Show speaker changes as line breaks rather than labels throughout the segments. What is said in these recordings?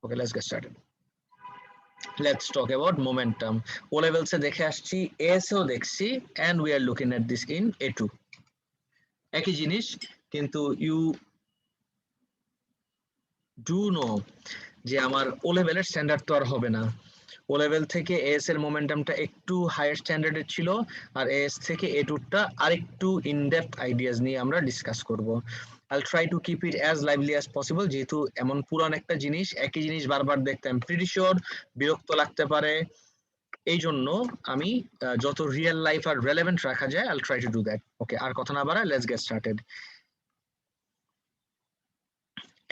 Okay, let's get started. Let's talk about momentum. O levels এ দেখে আসছি, AS এও দেখছি, and we are looking at this in A2. একই জিনিস, কিন্তু you do know যে আমার O লেভেলের স্ট্যান্ডার্ড তো আর হবে না। O লেভেল থেকে AS এর মোমেন্টামটা একটু হায়ার স্ট্যান্ডার্ডের ছিল, আর AS থেকে A2টা আরেকটু ইন ডেপথ আইডিয়াস নিয়ে আমরা ডিসকাস করব। I'll try to keep it as lively as possible, যেহেতু এমন পুরান একটা জিনিস, একই জিনিস বারবার দেখতে I'm pretty sure বিরক্ত লাগতে পারে। এই জন্য আমি যত রিয়েল লাইফ আর রেলেভেন্ট রাখা যায় I'll try to do that. ওকে, আর কথা না বাড়ায় let's get started.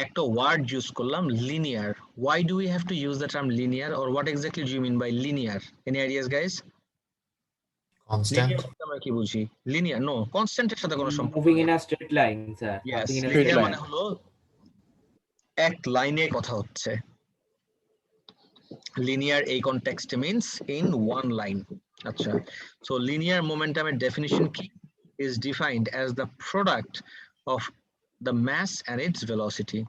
একটা ওয়ার্ড ইউজ করলাম linear. Why do we have to use the term linear, or what exactly do you mean by linear? Any ideas, guys?
Constant.
আমরা কি বুঝি? Linear, no, কনস্ট্যান্টের সাথে কোনো সম্পর্ক
মুভিং
নেই।
In a straight line sir,
Yes,
moving in a straight
linear
line
মানে হলো এক লাইনে কথা হচ্ছে। লিনিয়ার এই কনটেক্সটে মিন্স ইন ওয়ান লাইন। আচ্ছা, সো লিনিয়ার মোমেন্টামের ডেফিনিশন কি? is defined as the product of the mass and its velocity.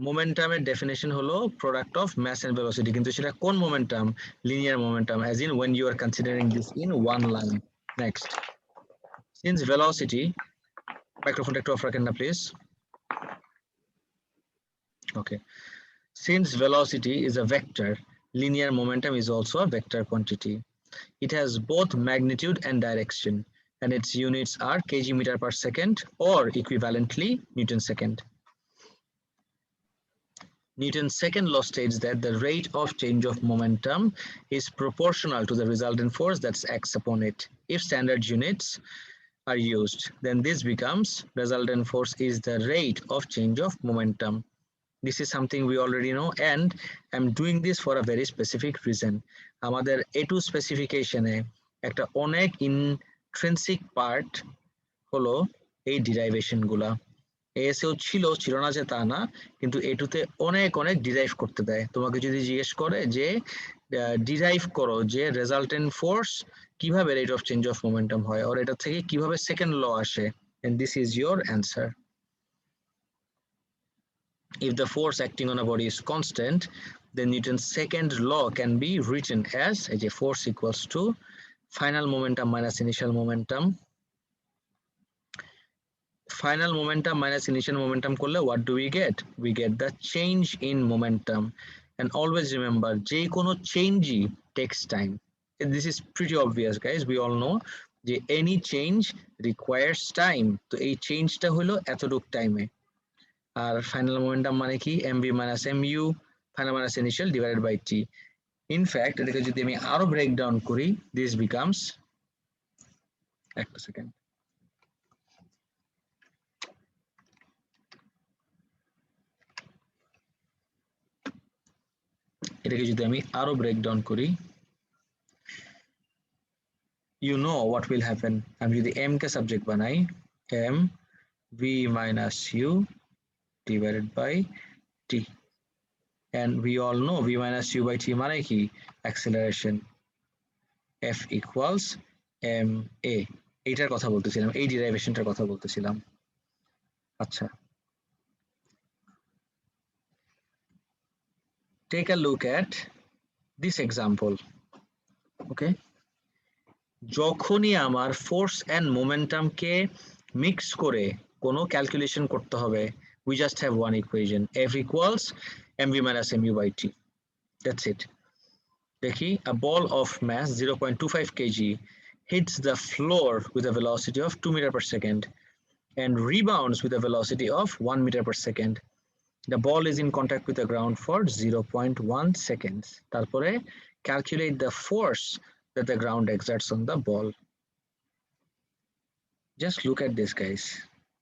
মোমেন্টামের ডেফিনেশন হলো product of mass and velocity, কিন্তু সেটা কোন momentum? Linear momentum, as in when you are considering this in one line. Next, since velocity, microphone একটু of রাখেন না please. Okay, since velocity is a vector, linear momentum is also a vector quantity. It has both magnitude and direction, and its units are kg meter per second, or equivalently Newton second. Newton's second law states that the rate of change of momentum is proportional to the resultant force that acts upon it. If standard units are used, then this becomes resultant force is the rate of change of momentum. This is something we already know, and I'm doing this for a very specific reason. আমাদের A2 স্পেসিফিকেশনে একটা অনেক intrinsic part হলো এই derivation গুলা। এএসএও ছিল না যে তা না, কিন্তু A2তে অনেক অনেক ডিরাইভ করতে দেয়। তোমাকে যদি জিজ্ঞেস করে যে ডিরাইভ করো যে রেজাল্টেন্ট ফোর্স কিভাবে rate of change of momentum হয়, আর এটা থেকে কিভাবে সেকেন্ড ল আসে, and this is your answer. If the force acting on a body is constant, then Newton's second law can be written as a force equals to final momentum minus initial momentum. Final momentum minus initial momentum করলে what do we get? We get the change in momentum. And always remember, যে কোনো change takes time. This is pretty obvious, guys. We all know যে any change requires time. তো এই চেঞ্জটা হলো এতটুক টাইমে। আর ফাইনাল মোমেন্টাম মানে কি? mv minus mu final minus initial divided by t. In fact এটাকে যদি আমি আরো ব্রেক ডাউন করি, দিস বিকামস, একটা সেকেন্ড, এটাকে যদি আমি আরো ব্রেক ডাউন করি, you know what will happen. আমি যদি m কে সাবজেক্ট বানাই, m v minus u divided by t, and we all know v minus u by t মানে কি? acceleration. f equals ma. এইটার কথা বলতেছিলাম, এই ডিরাইভেশনটার কথা বলতেছিলাম। আচ্ছা, take a look at this example. Okay, যখনই আমার ফোর্স এন্ড মোমেন্টামকে মিক্স করে কোনো ক্যালকুলেশন করতে হবে, we just have one equation, f equals mv minus mu by t. That's it. দেখি, a ball of mass 0.25 kg hits the floor with a velocity of 2 meter per second and rebounds with a velocity of 1 meter per second. The ball is in contact with the ground for 0.1 seconds. তারপরে calculate the force that the ground exerts on the ball. Just look at this, guys.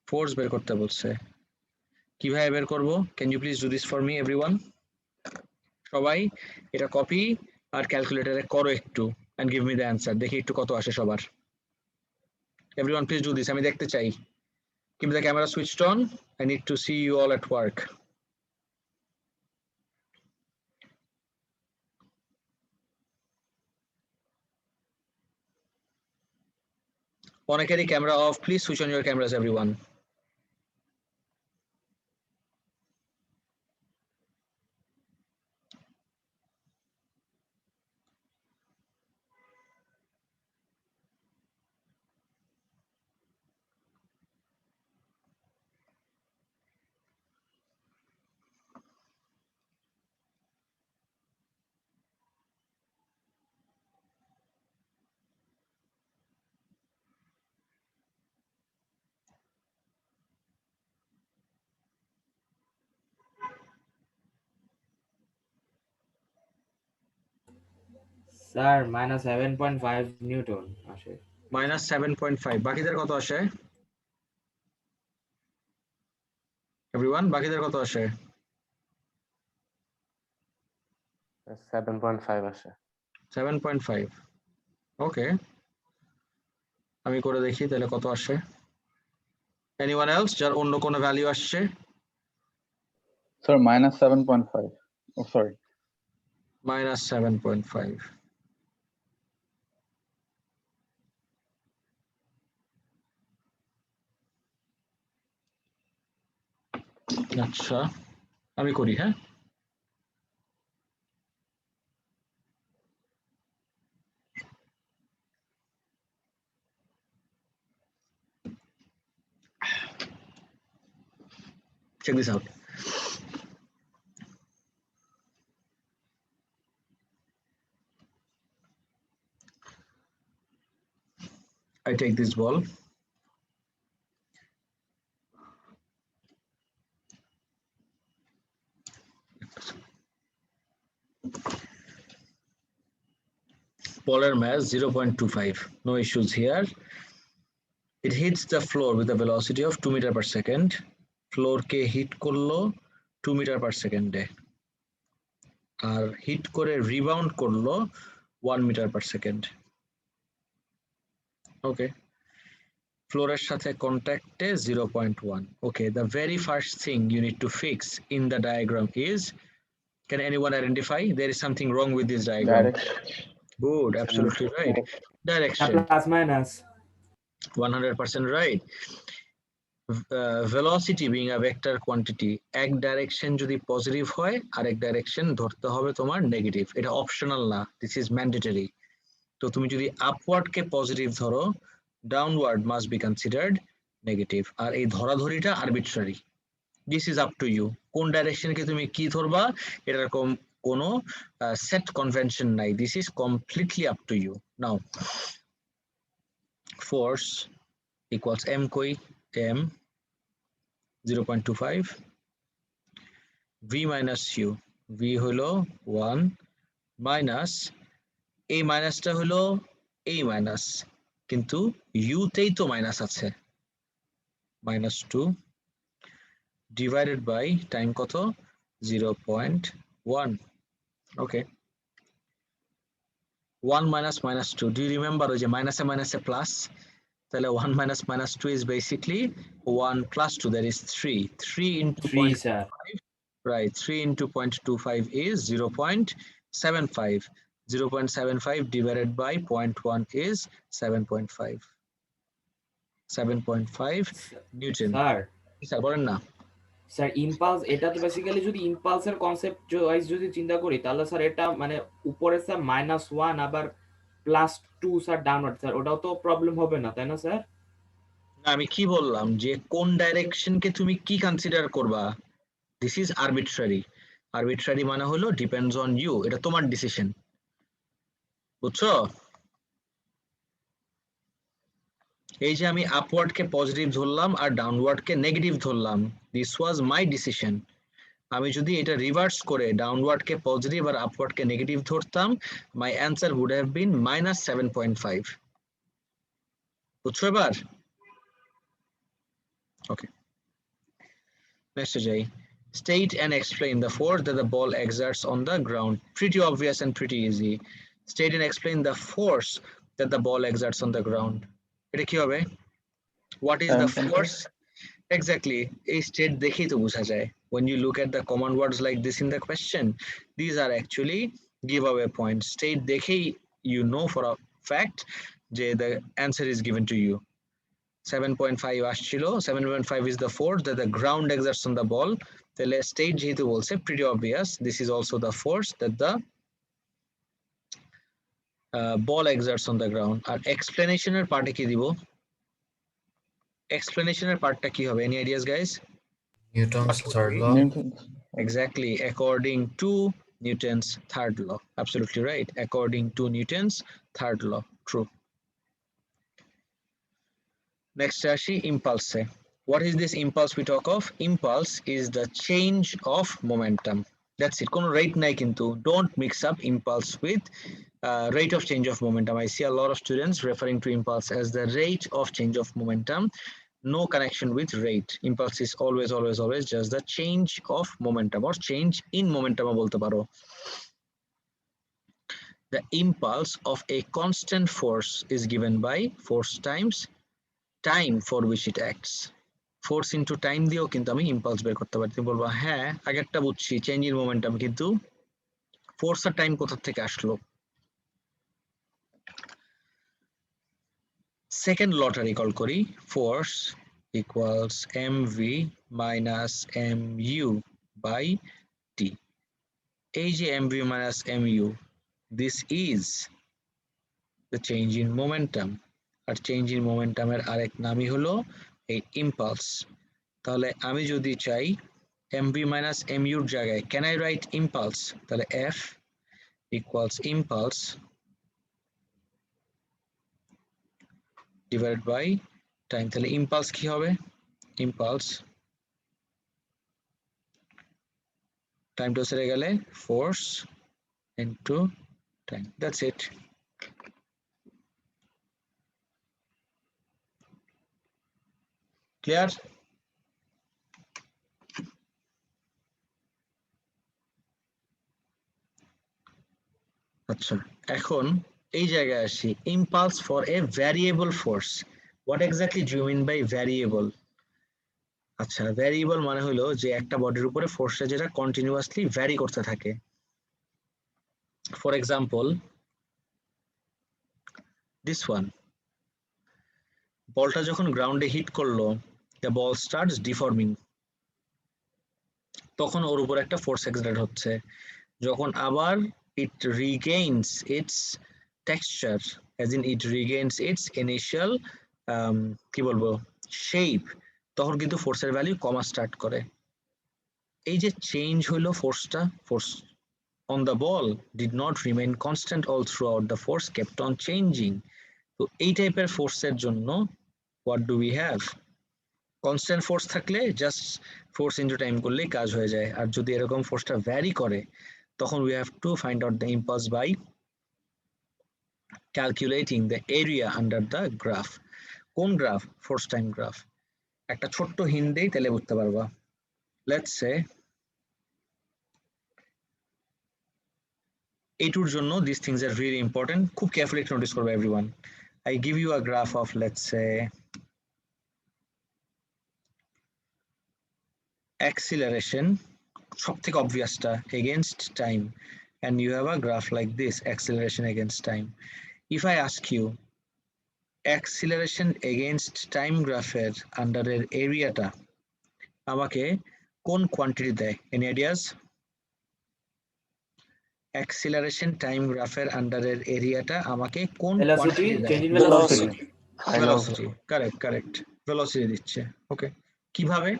Force বের করতে বলছে, কিভাবে বের করব? Can you please do this for me, everyone? সবাই এটা copy আর ক্যালকুলেটরে করো একটু, and give me the answer. দেখি একটু কত আসে সবার। Everyone please do this, আমি দেখতে চাই। Keep the camera switched on. I need to see you all at work. অনেকেরই camera off, please switch on your cameras everyone.
Sir -7.5 Newton আসে।
-7.5 বাকিদের কত আসে এভরিওয়ান বাকিদের কত আসে
7.5 আসে
7.5 ওকে আমি করে দেখি তাহলে কত আসে এনিওয়ান এলস যার অন্য কোনো ভ্যালু আসছে
Sir, -7.5. Oh, sorry.
-7.5 আচ্ছা আমি করি হ্যাঁ check this out I take this ball polar mass 0.25 no issues here it hits the floor with a velocity of 2 meter per second floor K hit করলো 2 meter per second এ আর hit করে rebound করলো 1 meter per second okay ফ্লোরের সাথে কন্ট্যাক্টে 0.1 okay the very first thing you need to fix in the diagram is can anyone identify there is something wrong with this diagram
Direction.
good absolutely right direction
plus minus
100% right velocity being a vector quantity এক direction যদি positive হয় আর এক direction ধরতে হবে তোমার negative এটা optional না this is mandatory তো তুমি যদি আপওয়ার্ড কে পজিটিভ ধরো downward must be considered negative আর এই ধরাধরিটা arbitrary this is up to you কোন ডাইরেকশনকে তুমি কি ধরবা এরকম কোনো সেট কনভেনশন নাই this is completely up to you now force equals m কই m 0.25 v minus u v হলো 1 মাইনাস এই মাইনাসটা হলো এই মাইনাস কিন্তু u তেই তো মাইনাস আছে -2 ডিভাইডেড বাই টাইম কত 0.1 ওকে 1 minus -2 do you remember ওই যে মাইনাসে মাইনাসে প্লাস তাহলে 1 minus -2 is basically 1 plus 2 that is 3 3 into
3 sir
right 3 into 0.25 is 0.75 0.75 divided by 0.1 is 7.5 7.5 Newton
sir
sir বলেন না
স্যার ইম্পালস এটা তো বেসিক্যালি যদি ইম্পালসের কনসেপ্ট ওয়াইজ যদি চিন্তা করি তাহলে স্যার এটা মানে উপরে স্যার -1 আবার +2 স্যার ডাউনওয়ার্ড স্যার ওটাও তো প্রবলেম হবে না তাই না স্যার
না আমি কি বললাম যে কোন ডাইরেকশনকে তুমি কি কনসিডার করবা দিস ইজ আরবিট্রারি মানে হলো ডিপেন্ডস অন ইউ এটা তোমার ডিসিশন বুঝছো এই যে আমি আপওয়ার্ড কে পজিটিভ ধরলাম আর ডাউনওয়ার্ড কে নেগেটিভ ধরলাম দিস ওয়াজ মাই ডিসিশন আমি যদি এটা রিভার্স করে ডাউনওয়ার্ড কে পজিটিভ আর আপওয়ার্ড কে নেগেটিভ ধরতাম my answer would have been -7.5 বুঝছো এবার ওকে নেক্সট যাই state and explain the force that the ball exerts on the ground pretty obvious and pretty easy state and explain the force that the ball exerts on the ground এটা কি হবে what is the
7.5.
force exactly a state দেখেই তো বোঝা যায় when you look at the common words like this in the question these are actually giveaway points state দেখেই you know for a fact যে the answer is given to you 7.5 আসছিল 7.5 is the force that the ground exerts on the ball তাহলে state যেহেতু বলছে pretty obvious this is also the force that the ball exerts on the ground R explanation এর পার্টে কি দিব explanation এর পার্টটা কি হবে any ideas guys
Newton's third law.
Newton's.
exactly according to Newton's third law absolutely right according to Newton's third law true next আসি impulse what is this impulse we talk of impulse is the change of momentum that's it কোনো rate নাই কিন্তু don't mix up impulse with rate of change of momentum. I see a lot of students referring to impulse as the rate of change of momentum. No connection with rate. Impulse is always just the change of momentum or change in momentum bolte paro. The impulse of a constant force is given by force times time for which it acts. Force into time দিয়েও কিন্তু আমি impulse বের করতে পারি। তুমি বলবা হ্যাঁ আগেরটা বুঝছি চেঞ্জ ইন মোমেন্টাম, কিন্তু ফোর্স আর টাইম কোথা থেকে আসলো? সেকেন্ড লটা রিকল করি, force equals mv minus mu by t. এই যে mv minus mu, this is the change in momentum, আর চেঞ্জ ইন মোমেন্টামের আরেক নামই হলো এই ইম্পালস। তাহলে আমি যদি চাই mv minus mu এর জায়গায় can I write impulse, তাহলে f equals impulse divided by time. তাহলে ইম্পালস কি হবে? ইম্পালস টাইমটা ছেড়ে গেলে force into time, that's it. Clear? আচ্ছা এখন এই জায়গায় আসি, impulse for a variable force. What exactly do you mean by variable? আচ্ছা ভ্যারিয়েবল মানে হলো যে একটা বডির উপরে ফোর্সটা যেটা কন্টিনিউয়াসলি ভ্যারি করতে থাকে। ফর এক্সাম্পল দিস ওয়ান, বলটা যখন গ্রাউন্ডে হিট করলো, দ্য বল স্টার্টস ডিফর্মিং, তখন ওর উপর একটা ফোর্স এক্সার্ট হচ্ছে। যখন আবার it regains its texture, as in it regains its initial কি বলবো shape, তখন কিন্তু ফোর্সের ভ্যালু কমা স্টার্ট করে। এই যে চেঞ্জ হলো ফোর্সটা, force on the ball did not remain constant all throughout, the force kept on changing. তো এই টাইপের ফোর্সের জন্য what do we have? Constant force থাকলে জাস্ট ফোর্স ইনটু টাইম করলেই কাজ হয়ে যায়, আর যদি এরকম ফোর্সটা ভ্যারি করে তখন we have to find out the impulse by calculating the area under the graph. কোন গ্রাফ? Force time graph. একটা ছোট্ট হিন্ট দেই তাহলে বুঝতে পারবা। লেটস সে এইটুর জন্য this things are really important, খুব কেয়ারফুলি নোটিস করবে everyone. I give you a graph of let's say acceleration, সব থেকে অবভিয়াসটা, against time, and you have a graph like this, acceleration against time. If I ask you acceleration against time গ্রাফের আন্ডারের এরিয়াটা আমাকে কোন quantity দেয়? any ideas? acceleration time গ্রাফের আন্ডারের এরিয়াটা আমাকে কোন
ভেলোসিটি,
কোয়ান্টিটি দেয়?
Change in velocity.
velocity, correct, velocity দিচ্ছে। ওকে, কিভাবে?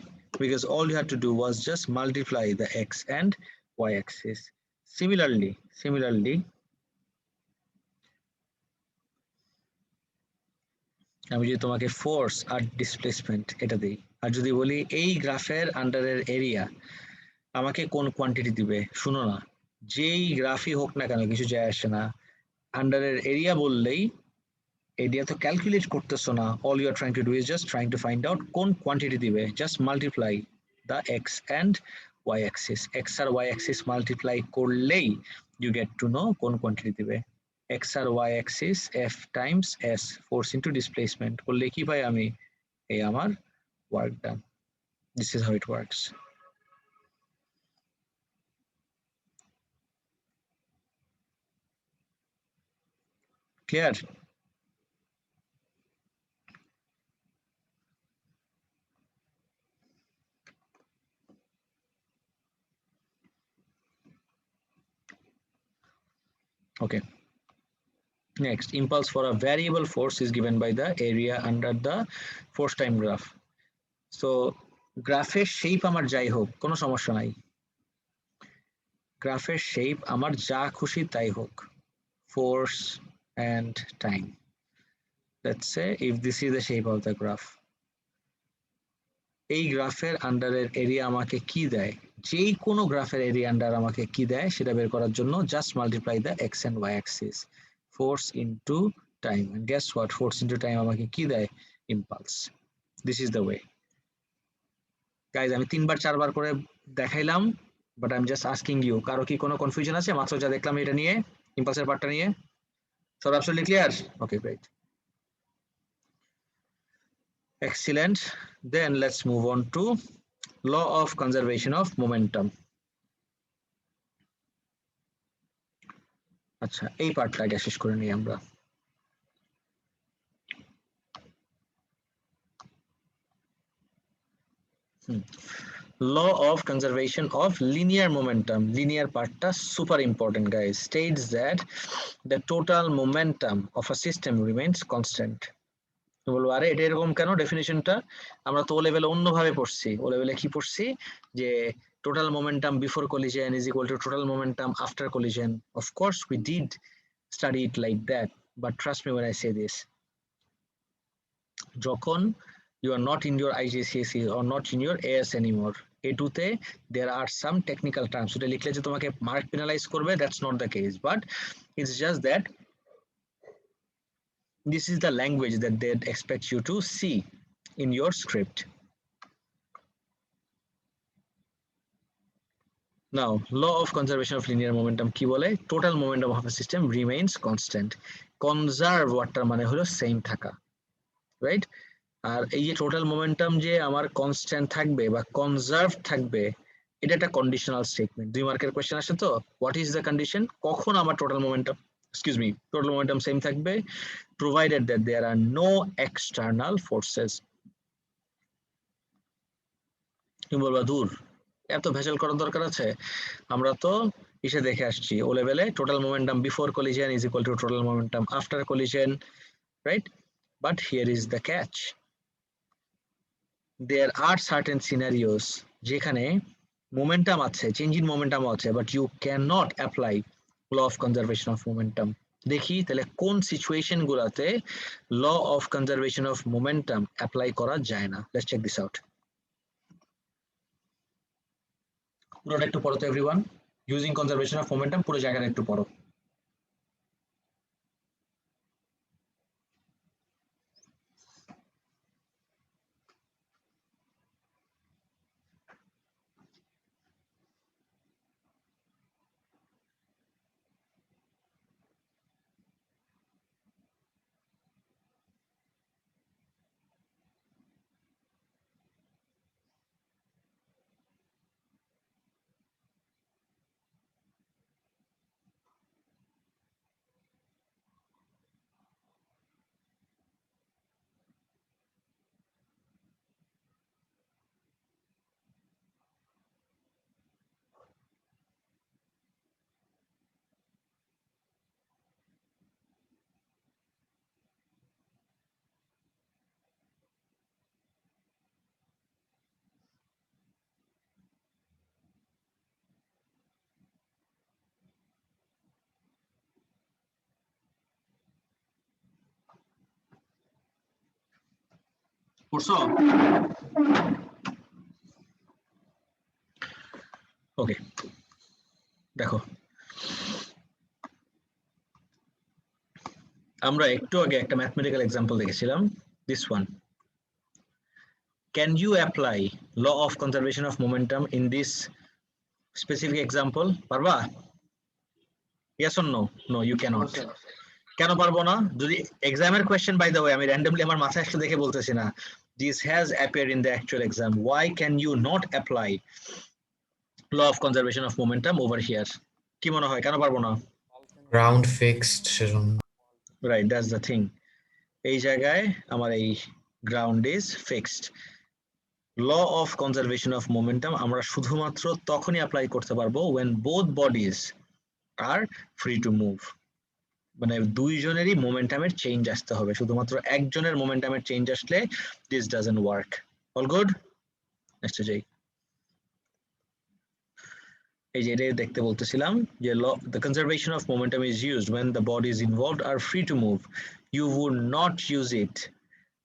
Because all you had to do was just multiply the x and y axis. Similarly আমি যদি তোমাকে ফোর্স আর ডিসপ্লেসমেন্ট এটা দিই, আর যদি বলি এই গ্রাফের আন্ডারের এরিয়া আমাকে কোন কোয়ান্টিটি দিবে, শুনো না, যেই গ্রাফই হোক না কেন কিছু যায় আসে না, আন্ডারের এরিয়া বললেই এরিয়া তো ক্যালকুলেট করতেছো না, all you are trying to do is just trying to find out কোন কোয়ান্টিটি দিবে, just multiply the x and y axis, x আর y axis মাল্টিপ্লাই করলেই you get to know কোন quantity দিবে। x আর y axis f times s, force into displacement করলে কি পাই আমি? এই আমার work done. This is how it works. Clear? Okay. Next, impulse for a variable force is given by the area under the force time graph. So গ্রাফের shape আমার যাই হোক কোনো সমস্যা নাই, গ্রাফের শেপ আমার যা খুশি তাই হোক, force and time. Let's say if this is the shape of the graph, এই গ্রাফের আন্ডারের এরিয়া আমাকে কি দেয়, যেই কোনো গ্রাফের এরিয়া আন্ডার আমাকে কি দেয় সেটা বের করার জন্য just multiply the x and y axis, force into time, and guess what, force into time আমাকে কি দেয়, impulse. This is the way guys. আমি 3 বার 4 বার করে দেখাইলাম, but I am just asking you, কারো কি কোনো কনফিউশন আছে মাত্র যা দেখলাম এটা নিয়ে, ইম্পালসের পার্টটা নিয়ে? সব absolutely clear? Okay, great, excellent. Then let's move on to law of conservation of momentum. আচ্ছা, এই পার্টটা আগে শেষ করে নিই আমরা। Law of conservation of linear momentum. Linear partটা super important guys. States that the total momentum of a system remains constant. বলবো আরে এটা এরকম কেন ডেফিনিশনটা? আমরা তো ও লেভেলে অন্যভাবে পড়ছি। ও লেভেলে কি পড়ছি যে total momentum before collision is equal to total momentum after collision. Of course we did study it like that, but trust me when I say this, যখন you are not in your IGCSE or not in your AS anymore, A2 তে there are some technical terms, ওটা লিখলে যে তোমাকে mark পেনালাইজ করবে, that's not the case, but it's just that this is the language that they expect you to see in your script. Now, law of conservation of linear momentum কি বলে? Total momentum of a system remains constant. Conserve ওয়ার্ডটার মানে হলো same থাকা, right? আর এই যে total momentum যে আমার constant থাকবে বা কনজার্ভ থাকবে, এটা একটা কন্ডিশনাল স্টেটমেন্ট। 2 মার্কের কোয়েশ্চেন আসে তো, হোয়াট ইজ দ্য কন্ডিশন, কখন আমার total momentum total momentum same থাকবে? Provided that there are no external forces. তুমি বলবা দূর, এত ভেজাল করার দরকার আছে? আমরা তো এসে দেখে আসছি ও লেভেলে, total momentum before collision is equal to total momentum after collision, right? But here is the catch, there are certain scenarios যেখানে momentum আছে, change in momentum আছে, but you cannot apply law of conservation of momentum. দেখি তাহলে কোন situation গুলাতে law of conservation of momentum apply করা যায় না। Let's check this out. পুরোটা একটু পড়ো তো everyone, using conservation of momentum পুরো জায়গাটা একটু পড়ো। পড়ছো? ওকে, দেখো আমরা একটু আগে একটা ম্যাথমেটিক্যাল এক্সাম্পল দেখেছিলাম, this one. Can you apply law of conservation of momentum in this specific example? পারবা? Yes or no? No, you cannot. কেন পারবো না? যদি এক্সামের কোয়েশ্চেন, বাই দ্য ওয়ে আমি র্যান্ডমলি আমার মাথায় আসলে দেখে বলতেছি না, this has appeared in the actual exam. Why can you not apply law of conservation of momentum over here? কি মনে হয় কেন পারবো না?
Ground fixed সেজন্য।
Right, that's the thing. এই জায়গায় আমার এই ground is fixed. Law of conservation of momentum আমরা শুধুমাত্র তখনই অ্যাপ্লাই করতে পারবো when both bodies are free to move, মানে দুইজনেরই মোমেন্টামের চেঞ্জ আসতে হবে, শুধুমাত্র একজনের মোমেন্টামের চেঞ্জ আসলে this doesn't work. All good? Next যাই। এই যে এটা দেখতে বলতেছিলাম যে the conservation of momentum is used when the bodies involved are free to move. You would not use it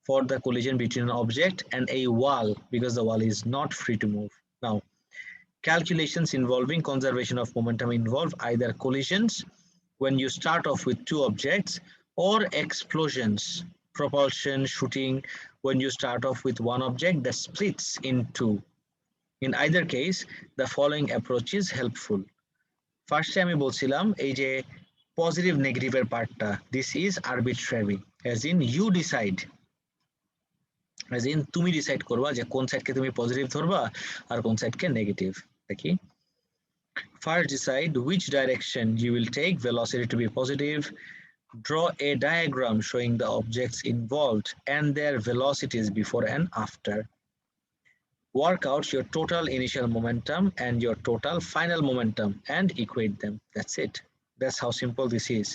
for the collision between an object and a wall because the wall is not free to move. Now, calculations involving conservation of momentum involve either collisions when you start off with two objects or explosions, propulsion, shooting when you start off with one object that splits in two. In either case, the following approach is helpful. Firstly, আমি বলছিলাম এই যে positive নেগেটিভের পার্টটা, this is arbitrary, as in you decide, as in তুমি decide করবা যে কোন সাইডকে তুমি পজিটিভ ধরবা আর কোন সাইডকে নেগেটিভ। দেখি, first decide which direction you will take velocity to be positive. Draw a diagram showing the objects involved and their velocities before and after. Work out your total initial momentum and your total final momentum and equate them. That's it. That's how simple this is.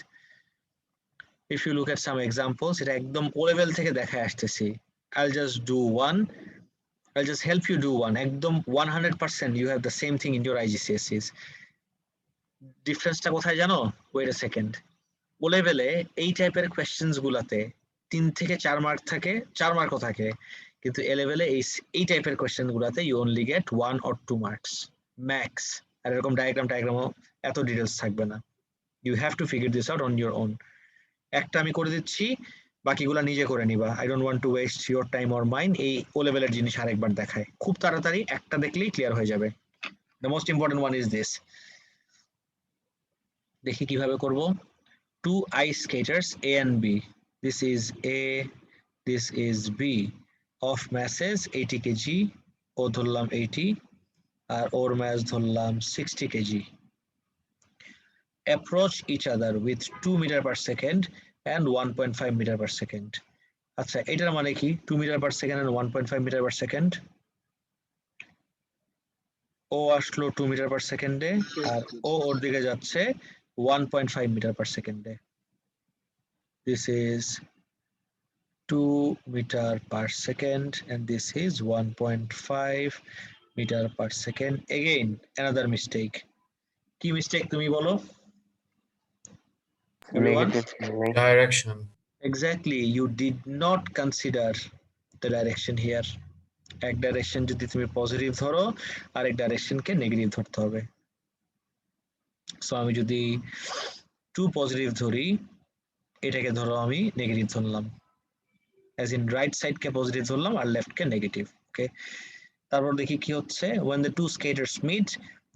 If you look at some examples, এটা একদম O level থেকে দেখায় আসতেছি। I'll just do one. I'll just help you do one. একদম 100% you have the same thing in your IGCSEs. ডিফারেন্সটা কোথায় জানো? Wait a second. O level এ এই টাইপের কোয়েশ্চেনস গুলাতে 3 থেকে 4 মার্ক থাকে, 4 মার্কও থাকে, কিন্তু A level এ এই টাইপের কোয়েশ্চেন গুলাতে you only get 1 or 2 marks max। আর এরকম ডায়াগ্রামও এত ডিটেইলস থাকবে না। You have to figure this out on your own. একটা আমি করে দিচ্ছি, বাকিগুলা নিজে করে নিবা। I don't want to waste your time or mine। এই O level এর জিনিস আরেকবার দেখায়, খুব তাড়াতাড়ি একটা দেখলেই ক্লিয়ার হয়ে যাবে। The most important one is this. দেখি কিভাবে করব। Two ice skaters A and B. This is A, this is B. Of masses 80 kg, ও ধরলাম 80 আর ওর mass ধরলাম 60 kg. Approach each other with 2 meter per second and 1.5 meter per second. আচ্ছা, এটার মানে কি? 2 meter per second and 1.5 meter per second. ও আসলো 2 meter per second এ আর ও ওর দিকে যাচ্ছে 1.5 meter per second A. This is 2 meter per second and this is 1.5 meter per second. Again, another mistake. কি mistake তুমি বলো? Everyone?
Direction.
Exactly, you did not consider the direction here. এক direction যদি তুমি positive ধরো আরেক ডাইরেকশনকে negative ধরতে হবে। সো আমি যদি 2 পজিটিভ ধরি, এটাকে ধরো আমি নেগেটিভ ধরলাম, as in right side K positive ধরলাম আর লেফট কে নেগেটিভ। ওকে, তারপর দেখি কি হচ্ছে। when the two skaters meet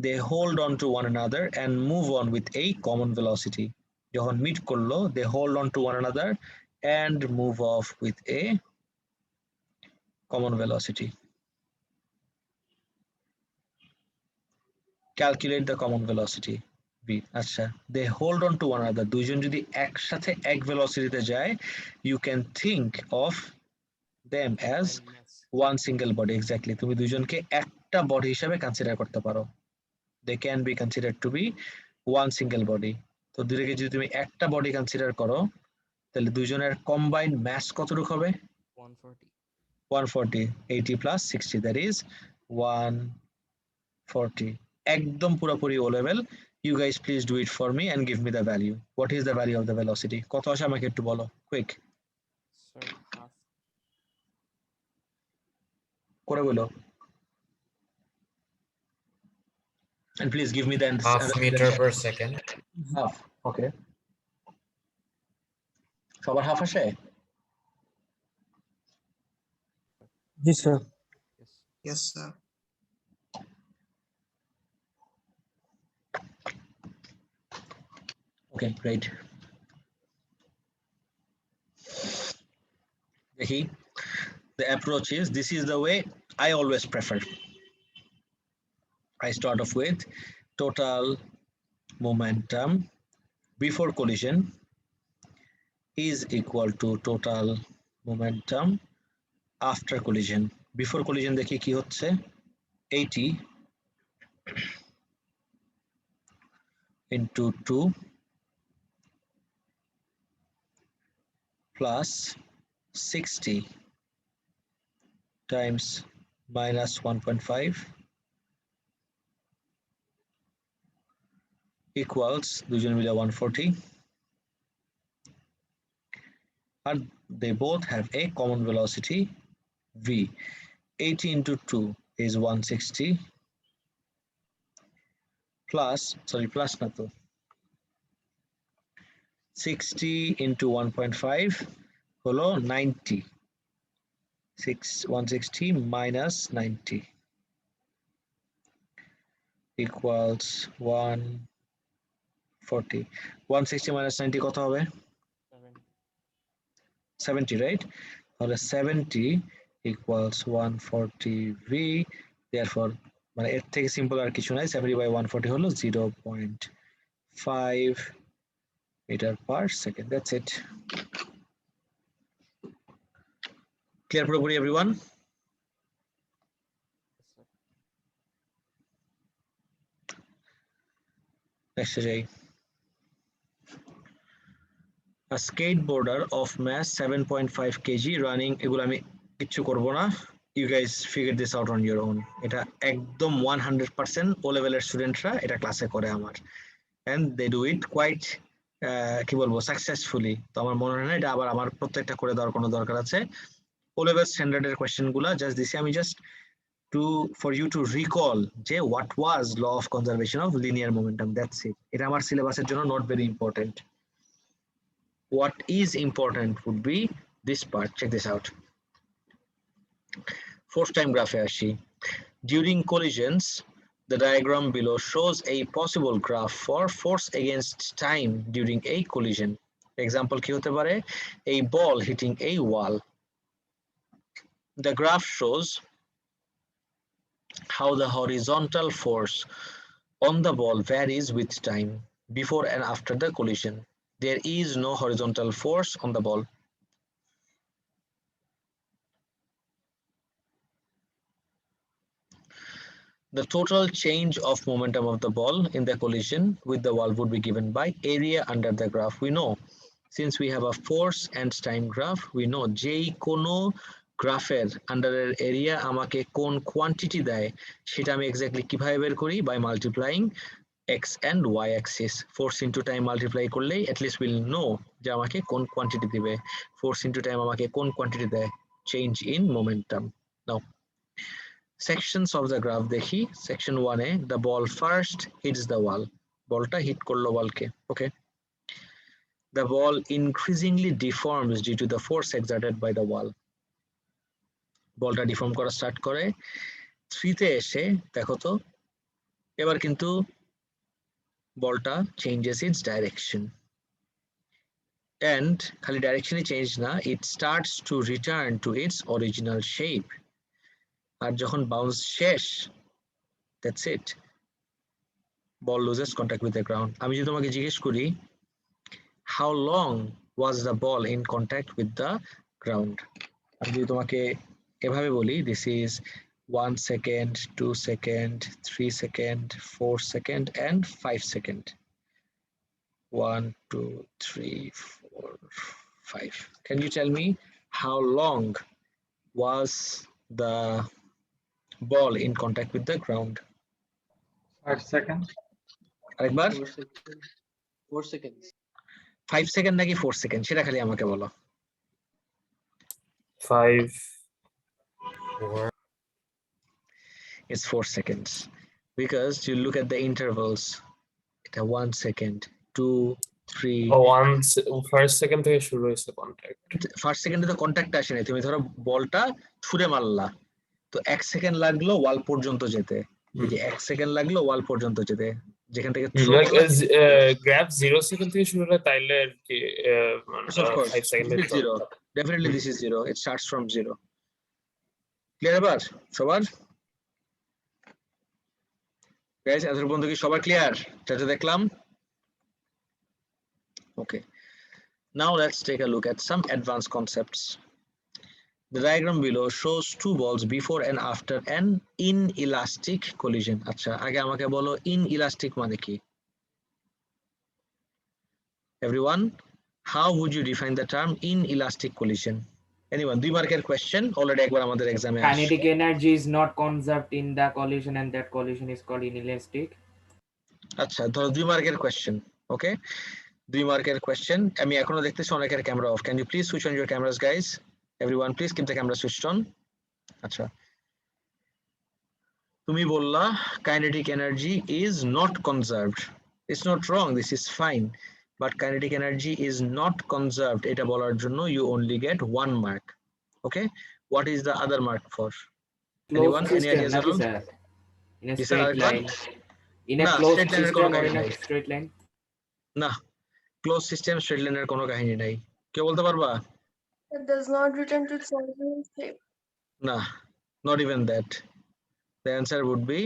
they hold on to one another and move on with a common velocity. যখন মিট করলো they hold on to one another and move off with a common velocity. Calculate the common velocity b. আচ্ছা, they hold on to one another, দুইজন যদি একসাথে এক ভেলোসিটিতে যায় you can think of them as one single body. Exactly, তুমি দুইজনকে একটা body হিসেবে কনসিডার করতে পারো। they can be considered to be one single body. তো দুইটাকে যদি তুমি একটা বডি কনসিডার করো তাহলে দুইজনের কম্বাইন্ড মাস কতটুকু হবে? 140 80 plus 60, that is 140. একদম পুরোপুরি O level. You guys please do it for me and give me the value. What is the value of the velocity? কত আসে আমাকে একটু বলো, quick করে বলো, and please give me the
Half meter per second.
half. Okay, সবার half আসে?
জি sir.
Yes, sir.
Okay, great. দেখি, the approach is, this is the way I always prefer. I start off with total momentum before collision is equal to total momentum after collision. Before collision দেখি কি হচ্ছে, 80 into 2 plus 60 times minus 1.5 equals দুজন মিলে 140 and they both have a common velocity v. 80 into 2 is 160 plus not to 60 into 1.5 holo 90. 160 minus 90 equals 140. 160 minus 90 কত হবে? 70, right? তাহলে 70 equals 140 v. Therefore মানে এর থেকে সিম্পল আর কিছু নাই, 70 by 140 হলো 0.5 meter per second. That's it. Clear পুরোপুরি everyone? Next যাই। A skateboarder of mass 7.5 kg running, এগুলো আমি কিচ্ছু করব না, you guys figure this out on your own. এটা একদম 100% ও লেভেলের স্টুডেন্টরা এটা ক্লাসে করে আমার, and they do it quite কি বলবো সাকসেসফুলি। তো আমার মনে হয় না এটা আবার আমার প্রত্যেকটা করে দেওয়ার কোনো দরকার আছে। ও লেভেল স্ট্যান্ডার্ডের কোয়েশ্চেনগুলো জাস্ট দিছি আমি, just for you to recall যে what was law of conservation of linear momentum. That's it. এটা আমার সিলেবাসের জন্য not very important. What is important would be this part. Check this out. Force time graph আসি। During collisions, the diagram below shows a possible graph for force against time during a collision. Example কি হতে পারে? A ball hitting a wall. The graph shows how the horizontal force on the ball varies with time before and after the collision. There is no horizontal force on the ball. The total change of momentum of the ball in the collision with the wall would be given by area under the graph. We know, since we have a force and time graph, we know যেই কোনো গ্রাফের আন্ডারের area আমাকে কোন quantity দেয় সেটা আমি exactly কিভাবে বের করি? By multiplying x and y axis. Force into time multiply করলেই at least we'll know যে আমাকে কোন কোয়ান্টিটি দিবে। Force into time আমাকে কোন কোয়ান্টিটি দেয়? Change in momentum. Now sections of the graph দেখি। section 1 A the ball first hits the wall, বলটা হিট করলো ওয়ালকে, okay. The ball increasingly deforms due to the force exerted by the wall. বলটা deform করা start করে। 3 তে এসে দেখো তো এবার কিন্তু বলটা changes its direction, and খালি ডাইরেকশনই চেঞ্জ না, it starts to return to its original shape. আর যখন বাউন্স শেষ, that's it, ball loses contact with the ground. আমি যদি তোমাকে জিজ্ঞেস করি how long was the ball in contact with the ground, আমি যদি তোমাকে এভাবে বলি this is 1 second, 2 second, 3 second, 4 second and 5 second. 1, 2, 3, 4, 5. Can you tell me how long was the ball in contact with the ground?
5 seconds.
আরেকবার
4 seconds.
5 second নাকি 4 second সেটা খালি আমাকে বলো।
5, 4.
It's 4 seconds because you look at the intervals. এটা 1 second, 2, 3.
First second থেকে শুরু হয়েছে কন্টাক্ট।
ফার্স্ট সেকেন্ডে তো কন্টাক্ট আসে নাই, তুমি ধরো বলটা ছুঁড়ে মারলা, তো 1 সেকেন্ড লাগলো ওয়াল পর্যন্ত যেতে, এই যে 1 সেকেন্ড লাগলো ওয়াল পর্যন্ত যেতে, যেখান থেকে
গ্রাফ 0 সেকেন্ড থেকে শুরু হলে তাইলে আর কি 5 second
zero. Definitely this is 0. It starts from 0. Clear এবার সবার? গাইস এত পর্যন্ত কি সবার ক্লিয়ার? যেটা দেখলাম, okay. Now let's take a look at some advanced concepts. The diagram below shows two balls before and after an inelastic collision. আচ্ছা আগে আমাকে বলো inelastic মানে কি? Everyone, how would you define the term inelastic collision? Anyone? 2 মার্কের question already একবার আমাদের এক্সামে আসছে।
Kinetic energy is not conserved in the collision and that collision is called inelastic.
আচ্ছা ধরো 2 মার্কের কোশ্চেন, ওকে। 2 মার্কের কোয়েশ্চেন। আমি এখনো দেখতেছি অনেকের camera off. Can you please switch on your cameras, guys? Everyone, please keep the camera switched on. আচ্ছা, তুমি বললা kinetic energy is not conserved. It's not wrong, this is fine, but kinetic energy is not conserved এটা বলার জন্য you only get 1 mark. Okay, what is the other mark for? Anyone?
Closed
Any
system
ideas
নাকি
around?
Sir? In a
Yes, sir,
straight
আরেকবার?
line. In a
না,
closed
straight line এর
system
কোনো
or
কাহিনী
in a
নাই।
straight line?
না, close system straight লাইনের কোনো কাহিনী নাই। কেউ বলতে পারবা?
It does not return to its original shape.
না, not even that. The answer would be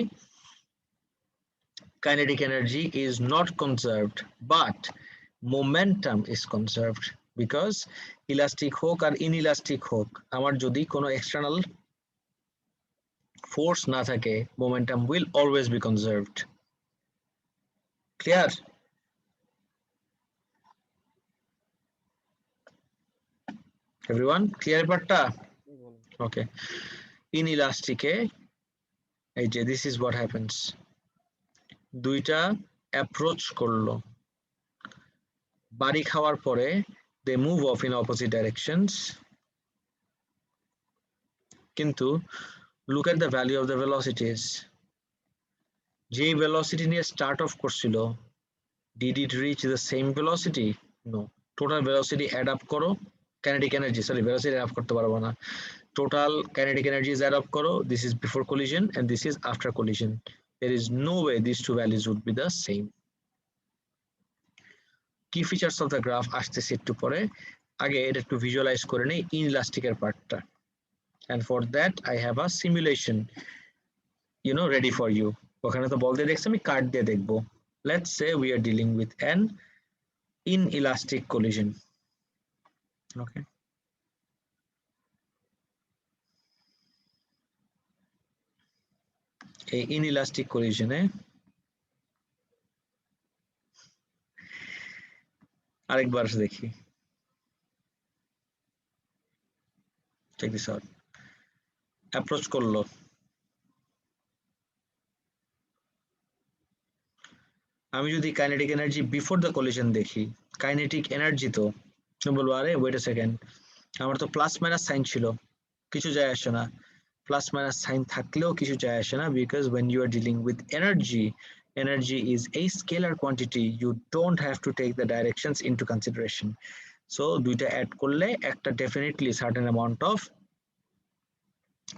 kinetic energy is not conserved, but momentum is conserved because elastic হোক আর inelastic হোক, আমার যদি কোনো external force না থাকে, momentum will always be conserved. Clear? Everyone, clear পার্টটা? Okay. Inelastic এ এই যে this is what happens. দুইটা অ্যাপ্রোচ করলো, বাড়ি খাওয়ার পরে they move off in opposite directions, কিন্তু look at the value of the velocities. যে velocity নিয়ে start off করছিল, did it reach the same velocity? No. Total velocity add up করো, kinetic energy, sorry, velocity add up করতে পারবো না, total kinetic energy is add up করো, this is before collision and this is after collision. There is no way these two values would be the same. Key features of the graph আসতেছে একটু পরে, আগে এটা একটু visualise করে নেই inelastic এর পার্টটা, and for that I have a simulation ready for you. ওখানে তো বল দিয়ে দেখছি, আমি কার্ড দিয়ে দেখবো. Let's say we are dealing with an inelastic collision. Okay, এই inelastic collision এ আরেকবার দেখি, check this out. অ্যাপ্রোচ করলো, আমি যদি kinetic energy before the collision দেখি, কাইনেটিক এনার্জি তো বলবো আরে ওয়েট এ সেকেন্ড, আমার তো প্লাস মাইনাস সাইন ছিল, কিছু যায় আসে না, প্লাস মাইনাস সাইন থাকলেও কিছু যায় আসে না, because when you are dealing with energy is a scalar quantity, you don't have to take the directions into consideration. So দুইটা অ্যাড করলে একটা definitely certain amount of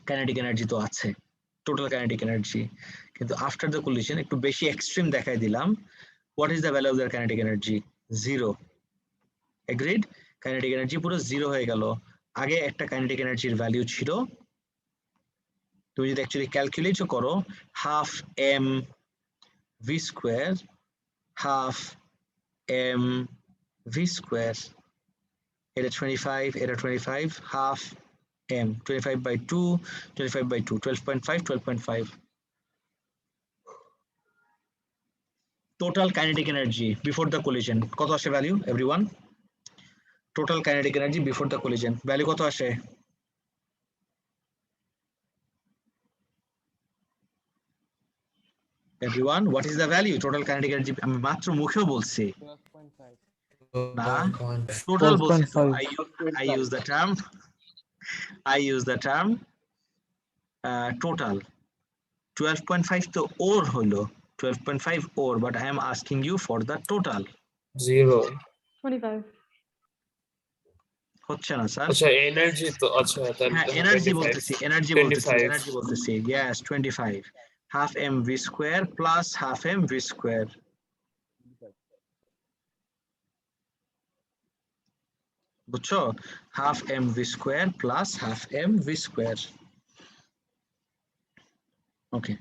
kinetic energy তো আছে, টোটাল কাইনেটিক এনার্জি, কিন্তু after the collision একটু বেশি extreme দেখাই দিলাম. What is the value of their kinetic energy? 0. Agreed? Kinetic energy পুরো 0 হয়ে গেল. আগে একটা kinetic energy এর ভ্যালু ছিল, তুমি যদি অ্যাকচুয়ালি ক্যালকুলেটও করো, half m v square, half m v square, এটা 25, এটা 25, half m, 25 by 2, 25 by 2, 12.5, 12.5. Total kinetic energy before the collision কত আসে value everyone? Total kinetic energy before the collision value কত আসে? Everyone, what is the value? Total kinetic energy আমি মাত্র মুখেও বলছি না, টোটাল বলছি তো, I use the term total. 12.5 তো ওর হলো, 12.5 ওর, but I am asking you for the total.
0
25.
হচ্ছে না স্যার?
আচ্ছা এনার্জি তো, আচ্ছা
হ্যাঁ এনার্জি বলতেছি, এনার্জি বলতেছি, yes 25, half m v square plus half m v square. বুঝছো? half m v square plus half m v square. Okay,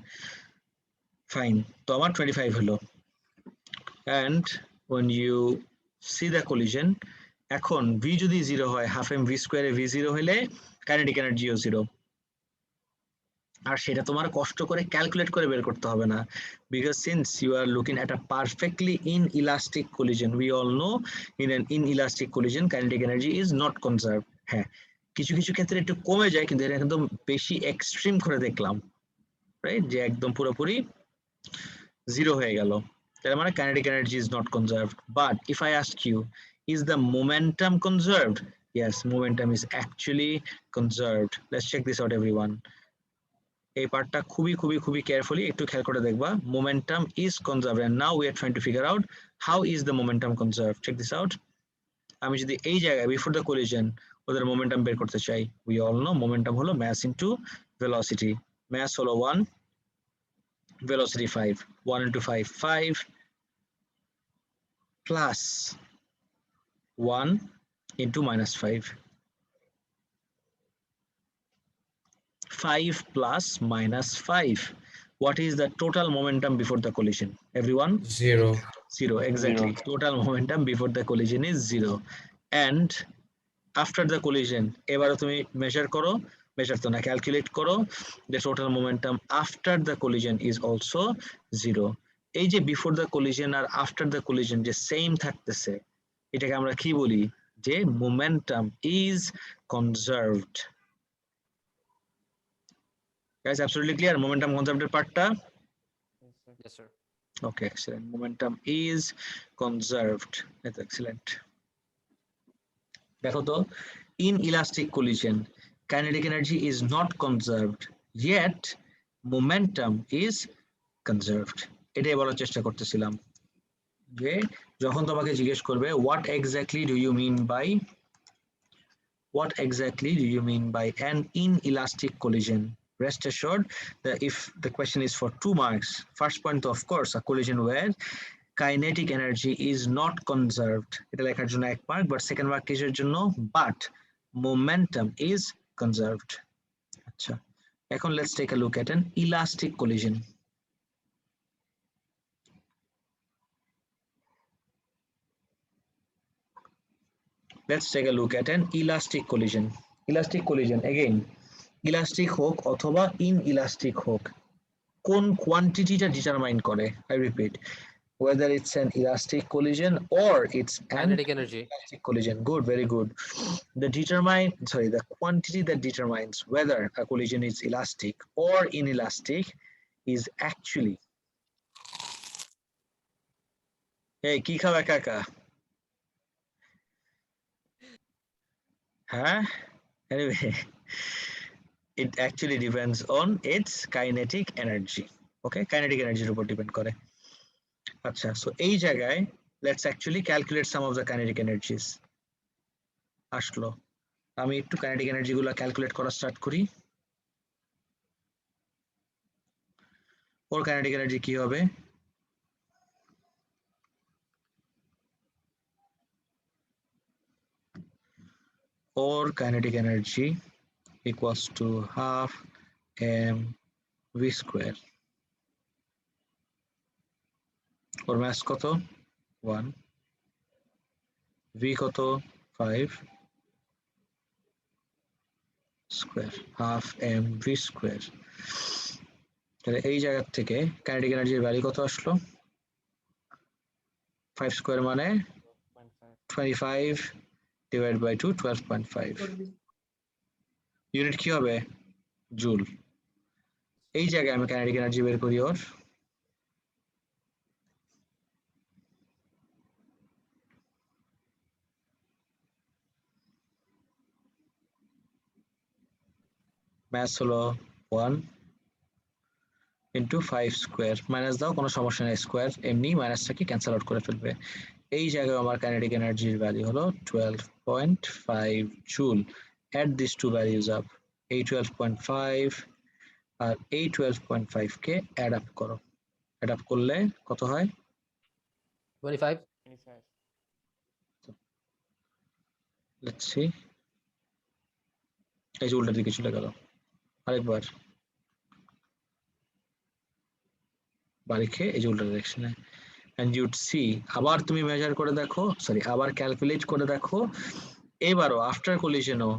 fine. তো আমার 25 হলো, and when you see the collision, এখন v যদি 0 হয়, half m v square এ v 0 হলে kinetic এনার্জিও 0, আর সেটা তোমার কষ্ট করে ক্যালকুলেট করে বের করতে হবে না, because since you are looking at a perfectly inelastic collision, we all know in an inelastic collision kinetic energy is not conserved. হ্যাঁ কিছু কিছু ক্ষেত্রে একটু কমে যায়, কিন্তু এটা একদম বেশি এক্সট্রিম করে দেখলাম, রাইট, যে একদম পুরোপুরি 0 হয়ে গেল. তার মানে kinetic energy is not conserved. But if I ask you, is the momentum conserved? Yes, momentum is actually conserved. Let's check this out, everyone. এই পার্টটা খুবই কেয়ারফুলি একটু খেয়াল করে দেখবা. Momentum is conserved, and now we are trying to figure out how is the momentum conserved. Check this out. আমি যদি এই জায়গায় before the collision ওদের momentum বের করতে চাই, we all know momentum হলো mass into velocity. Mass হলো 1, velocity 5. 1 into 5, 5 plus 1 into minus 5. 5 plus minus 5. What is the total momentum before the collision? Everyone?
0.
0, exactly. Total momentum before the collision is 0. And after the collision, এবারে তুমি measure করো, calculate করো, the total momentum after the collision is also 0. এই যে before the collision R after the collision যে same থাকতেছে, এটাকে আমরা কি বলি? যে momentum is conserved. Guys, absolutely clear? Momentum conserved partটা?
Yes, sir.
Okay, excellent. Momentum is conserved. That's excellent. দেখো তো, in elastic collision, kinetic energy is not conserved, yet momentum is conserved. এটাই বলার চেষ্টা করতেছিলাম যে যখন তোমাকে জিজ্ঞেস করবে what exactly do you mean by an inelastic collision, rest assured that if the question is for 2 marks, first point of course a collision where kinetic energy is not conserved, এটা লেখার জন্য 1 mark, but second mark কিসের জন্য? But momentum is conserved. আচ্ছা, এখন let's take a look at an elastic collision. Let's take a look at an elastic collision. Elastic collision, again, elastic হোক অথবা inelastic হোক, কোন কোয়ান্টিটিটা ডিটারমাইন করে? I repeat, whether it's an elastic collision or it's an
Kinetic energy.
elastic collision. Good, very good. The quantity that determines whether a collision is elastic or inelastic is actually, hey, কি খাবে কাকা? Huh? Anyway, it actually depends on its kinetic energy. Okay, kinetic energy উপর depend করে. আচ্ছা, so এই জায়গায় let's actually calculate some of the kinetic energies. আসলো, আমি একটু kinetic energy গুলো ক্যালকুলেট করা স্টার্ট করি. ওর kinetic energy কি হবে? Or kinetic energy equals to half mv square. Or mass কত? 1. v কত? 5 square, half mv square. তাহলে এই জায়গা থেকে kinetic energy ভ্যালু কত আসলো? 5 square মানে 25 divided by 2, 12.5. ইউনিট কি হবে? জুল. এই জায়গায় আমি kinetic energy বের করি ওর. mass হলো 1 into 5 square, মাইনাস দাও, কোনো সমস্যা নেই, স্কোয়ার এমনি মাইনাসটাকে ক্যান্সেল আউট করে ফেলবে. এই জায়গায় আমার কাইনেটিক এনার্জির ভ্যালু হলো 12.5 joule. Add this two values up, এই 12.5 আর এই 12.5 কে অ্যাড আপ করো. অ্যাড আপ করলে কত হয়?
25.
Let's see. এই যে উল্টার দিকে চলে গেল. আরেকবার বাড়ি খেয়ে এই যে উল্টা ডিরেকশনে, and you'd see, আবার তুমি মেজার করে দেখো, সরি আবার ক্যালকুলেট করে দেখো, এবারও আফটার কলিশনও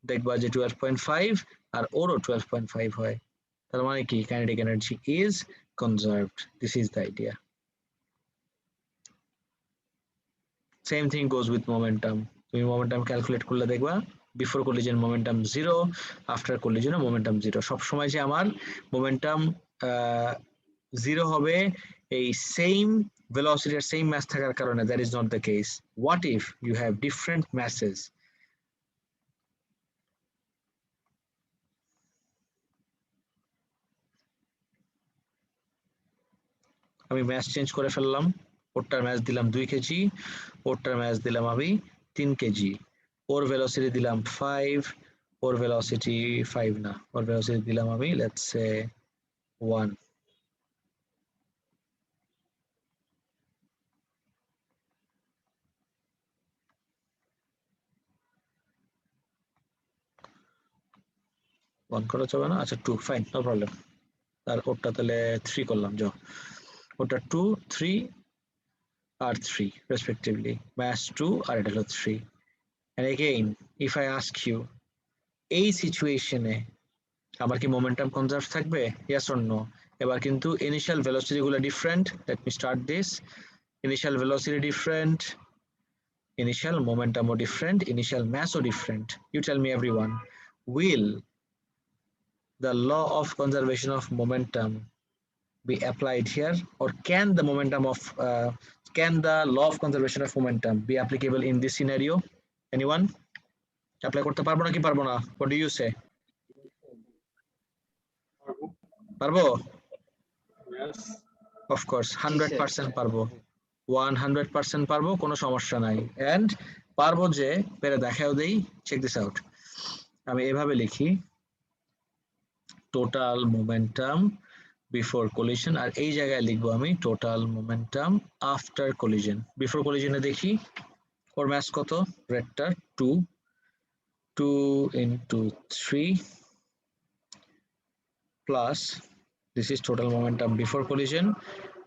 দেখবা যে 12.5 আর ওরও 12.5 হয়. তার মানে কি kinetic energy is conserved. This is the idea. Same thing goes with momentum. তুমি মোমেন্টাম ক্যালকুলেট করলে দেখবা বিফোর কলিজন মোমেন্টাম 0, আফটার কলিজনে মোমেন্টাম 0. সবসময় যে আমার মোমেন্টাম 0 হবে এই সেম velocity আর same mass থাকার কারণে that is not the case. What if you have different masses? আমি mass change করে ফেললাম, ওরটার mass দিলাম 2 কেজি, ওরটার mass দিলাম আমি 3 কেজি, ওর velocity দিলাম 5, ওর velocity 5 না, ওর velocity দিলাম আমি let's say 1. ওয়ান করা যাবে না, আচ্ছা 2, ফাইন, নো প্রবলেম। আর ওটা তাহলে 3 করলাম, যাও ওটা 2, 3 আর 3 রেসপেক্টিভলি, mass 2 আর এটা হলো 3। and again if I ask you এই সিচুয়েশনে আমার কি মোমেন্টাম কনজার্ভ থাকবে, yes or no? এবার কিন্তু ইনিশিয়াল ভেলোসিটি গুলো different, let me start this. Initial velocity different, initial momentum or different, initial mass or different. You tell me everyone, will the law of conservation of momentum be applied here, or can the law of conservation of momentum be applicable in this scenario? Anyone? Apply করতে পারবো নাকি পারবো না? What do you say? পারবো?
Yes.
Of course, 100% পারবো, 100% পারবো, কোনো সমস্যা নাই। and পারবো যে পেরে দেখাও দেই। check this out, আমি এভাবে লিখি total momentum before collision, আর এই জায়গায় লিখবো আমি total momentum after collision. before collision এ দেখি ওর mass কত, রেডটা 2 into 3 plus this is total momentum before collision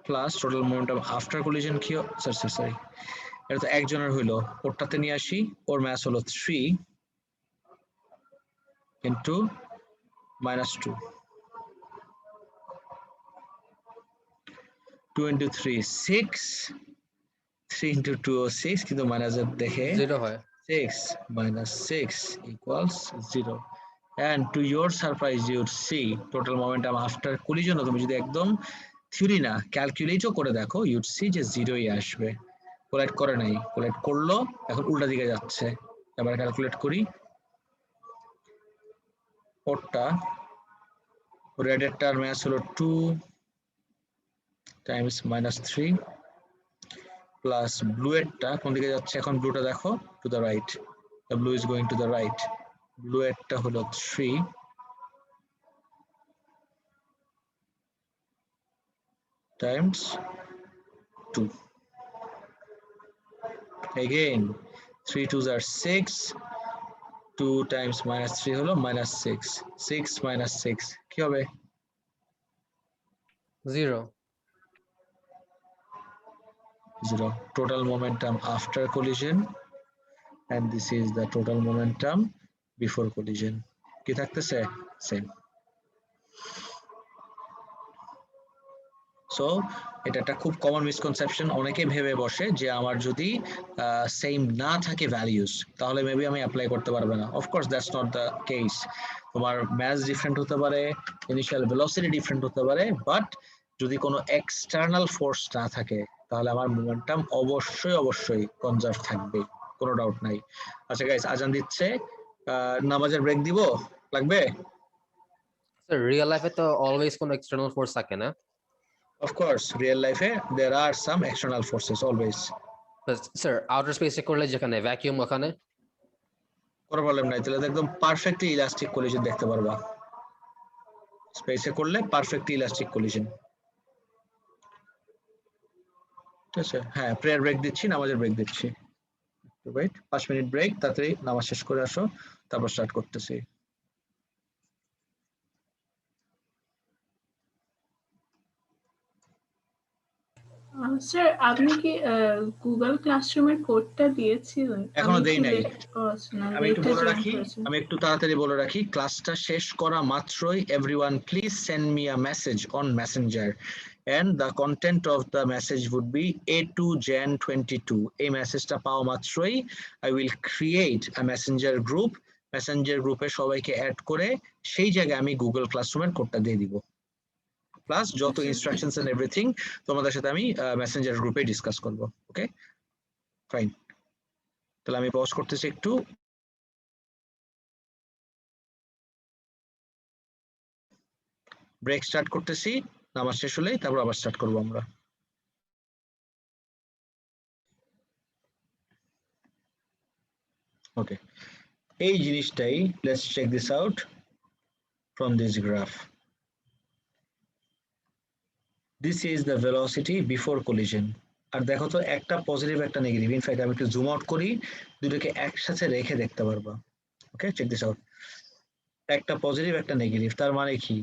plus total momentum after collision কি sorry এটা তো একজনের হইলো, ওরটাতে নিয়ে আসি, ওর mass হলো 3 into -2, 2 into 3 6, 3 into 2 6, কিন্তু মাইনাস দেখে
0 হয়।
6 minus 6 equals 0. And to your surprise you would see total momentum after collision, তুমি যদি একদম থিওরি না ক্যালকুলেটও করে দেখো, you would see যে 0ই আসবে। কোলাইড করে নাই, কোলাইড করলো, এখন উল্টা দিকে যাচ্ছে। এবার ক্যালকুলেট করি, ওরটা রেডেরটার ম্যাস হলো 2 times -3 plus blue এরটা কোন দিকে যাচ্ছে, এখন ব্লুটা দেখো, to the right, the blue is going to the right, blue এরটা হলো 3 times 2, again 3 2s are 6, 2 times -3 হলো -6, 6 minus 6 কি হবে,
0
0. Total momentum after collision, and this is the total momentum before collision. কি থাকতেছে, সেম। সো এটা একটা খুব common misconception, অনেকে ভেবে বসে যে আমার যদি সেম না থাকে ভ্যালিউস তাহলে মেবি আমি অ্যাপ্লাই করতে পারবো না। Of course that's not the case, তোমার ম্যাস ডিফারেন্ট হতে পারে, ইনিশিয়াল ভেলোসিটি ডিফারেন্ট হতে পারে, বাট যদি কোনো এক্সটার্নাল ফোর্স না থাকে তাহলে আমার মোমেন্টাম অবশ্যই কনজার্ভ থাকবে, কোনো ডাউট নাই। আচ্ছা গাইস, আজান দিচ্ছে, নামাজের ব্রেক দিব, লাগবে?
স্যার রিয়েল লাইফে তো অলওয়েজ কোনো এক্সটার্নাল ফোর্স থাকে না।
Of course, real life there are some external forces always.
Sir outer স্পেসে করলে যেখানে ভ্যাকুয়াম ওখানে
কোনো প্রবলেম নাই, তাহলে একদম পারফেক্টলি ইলাস্টিক কলিশন দেখতে পারবা। স্পেসে করলে পারফেক্টলি ইলাস্টিক কলিশন। ঠিক আছে, হ্যাঁ প্রেয়ার ব্রেক দিচ্ছি, নামাজের ব্রেক দিচ্ছি, ওয়েট 5 মিনিট ব্রেক, তাড়াতাড়ি নামাজ শেষ করে আসো, তারপর স্টার্ট করতেছি।
স্যার আপনি কি গুগল ক্লাসরুমের কোডটা দিয়েছিলেন?
এখনো দেই নাই, আমি একটু তাড়াতাড়ি বলে রাখি, ক্লাসটা শেষ করা মাত্রই everyone please send me a message on Messenger, and the content of the message would be A2Jan22. এই মেসেজটা পাওয়া মাত্রই I will create a messenger group, Messenger গ্রুপে সবাইকে অ্যাড করে সেই জায়গায় আমি গুগল ক্লাসরুমের কোডটা দিয়ে দিব। প্লাস যত ইনস্ট্রাকশনস এন্ড এভরিথিং তোমাদের সাথে আমি মেসেঞ্জার গ্রুপে ডিসকাস করব। ওকে ফাইন, তাহলে আমি পজ করতেছি একটু। ব্রেক স্টার্ট করতেছি, নামাজ শেষ হলেই তারপর আবার স্টার্ট করব আমরা। ওকে, এই জিনিসটাই let's check this out from this graph. This is the velocity before collision. আর দেখো তো একটা পজিটিভ একটা নেগেটিভ, ইনফ্যাক্ট আমি একটু জুম আউট করি, দুটোকে একসাথে রেখে দেখতে পারবা। ওকে চেক দিস আউট, একটা পজিটিভ একটা নেগেটিভ, তার মানে কি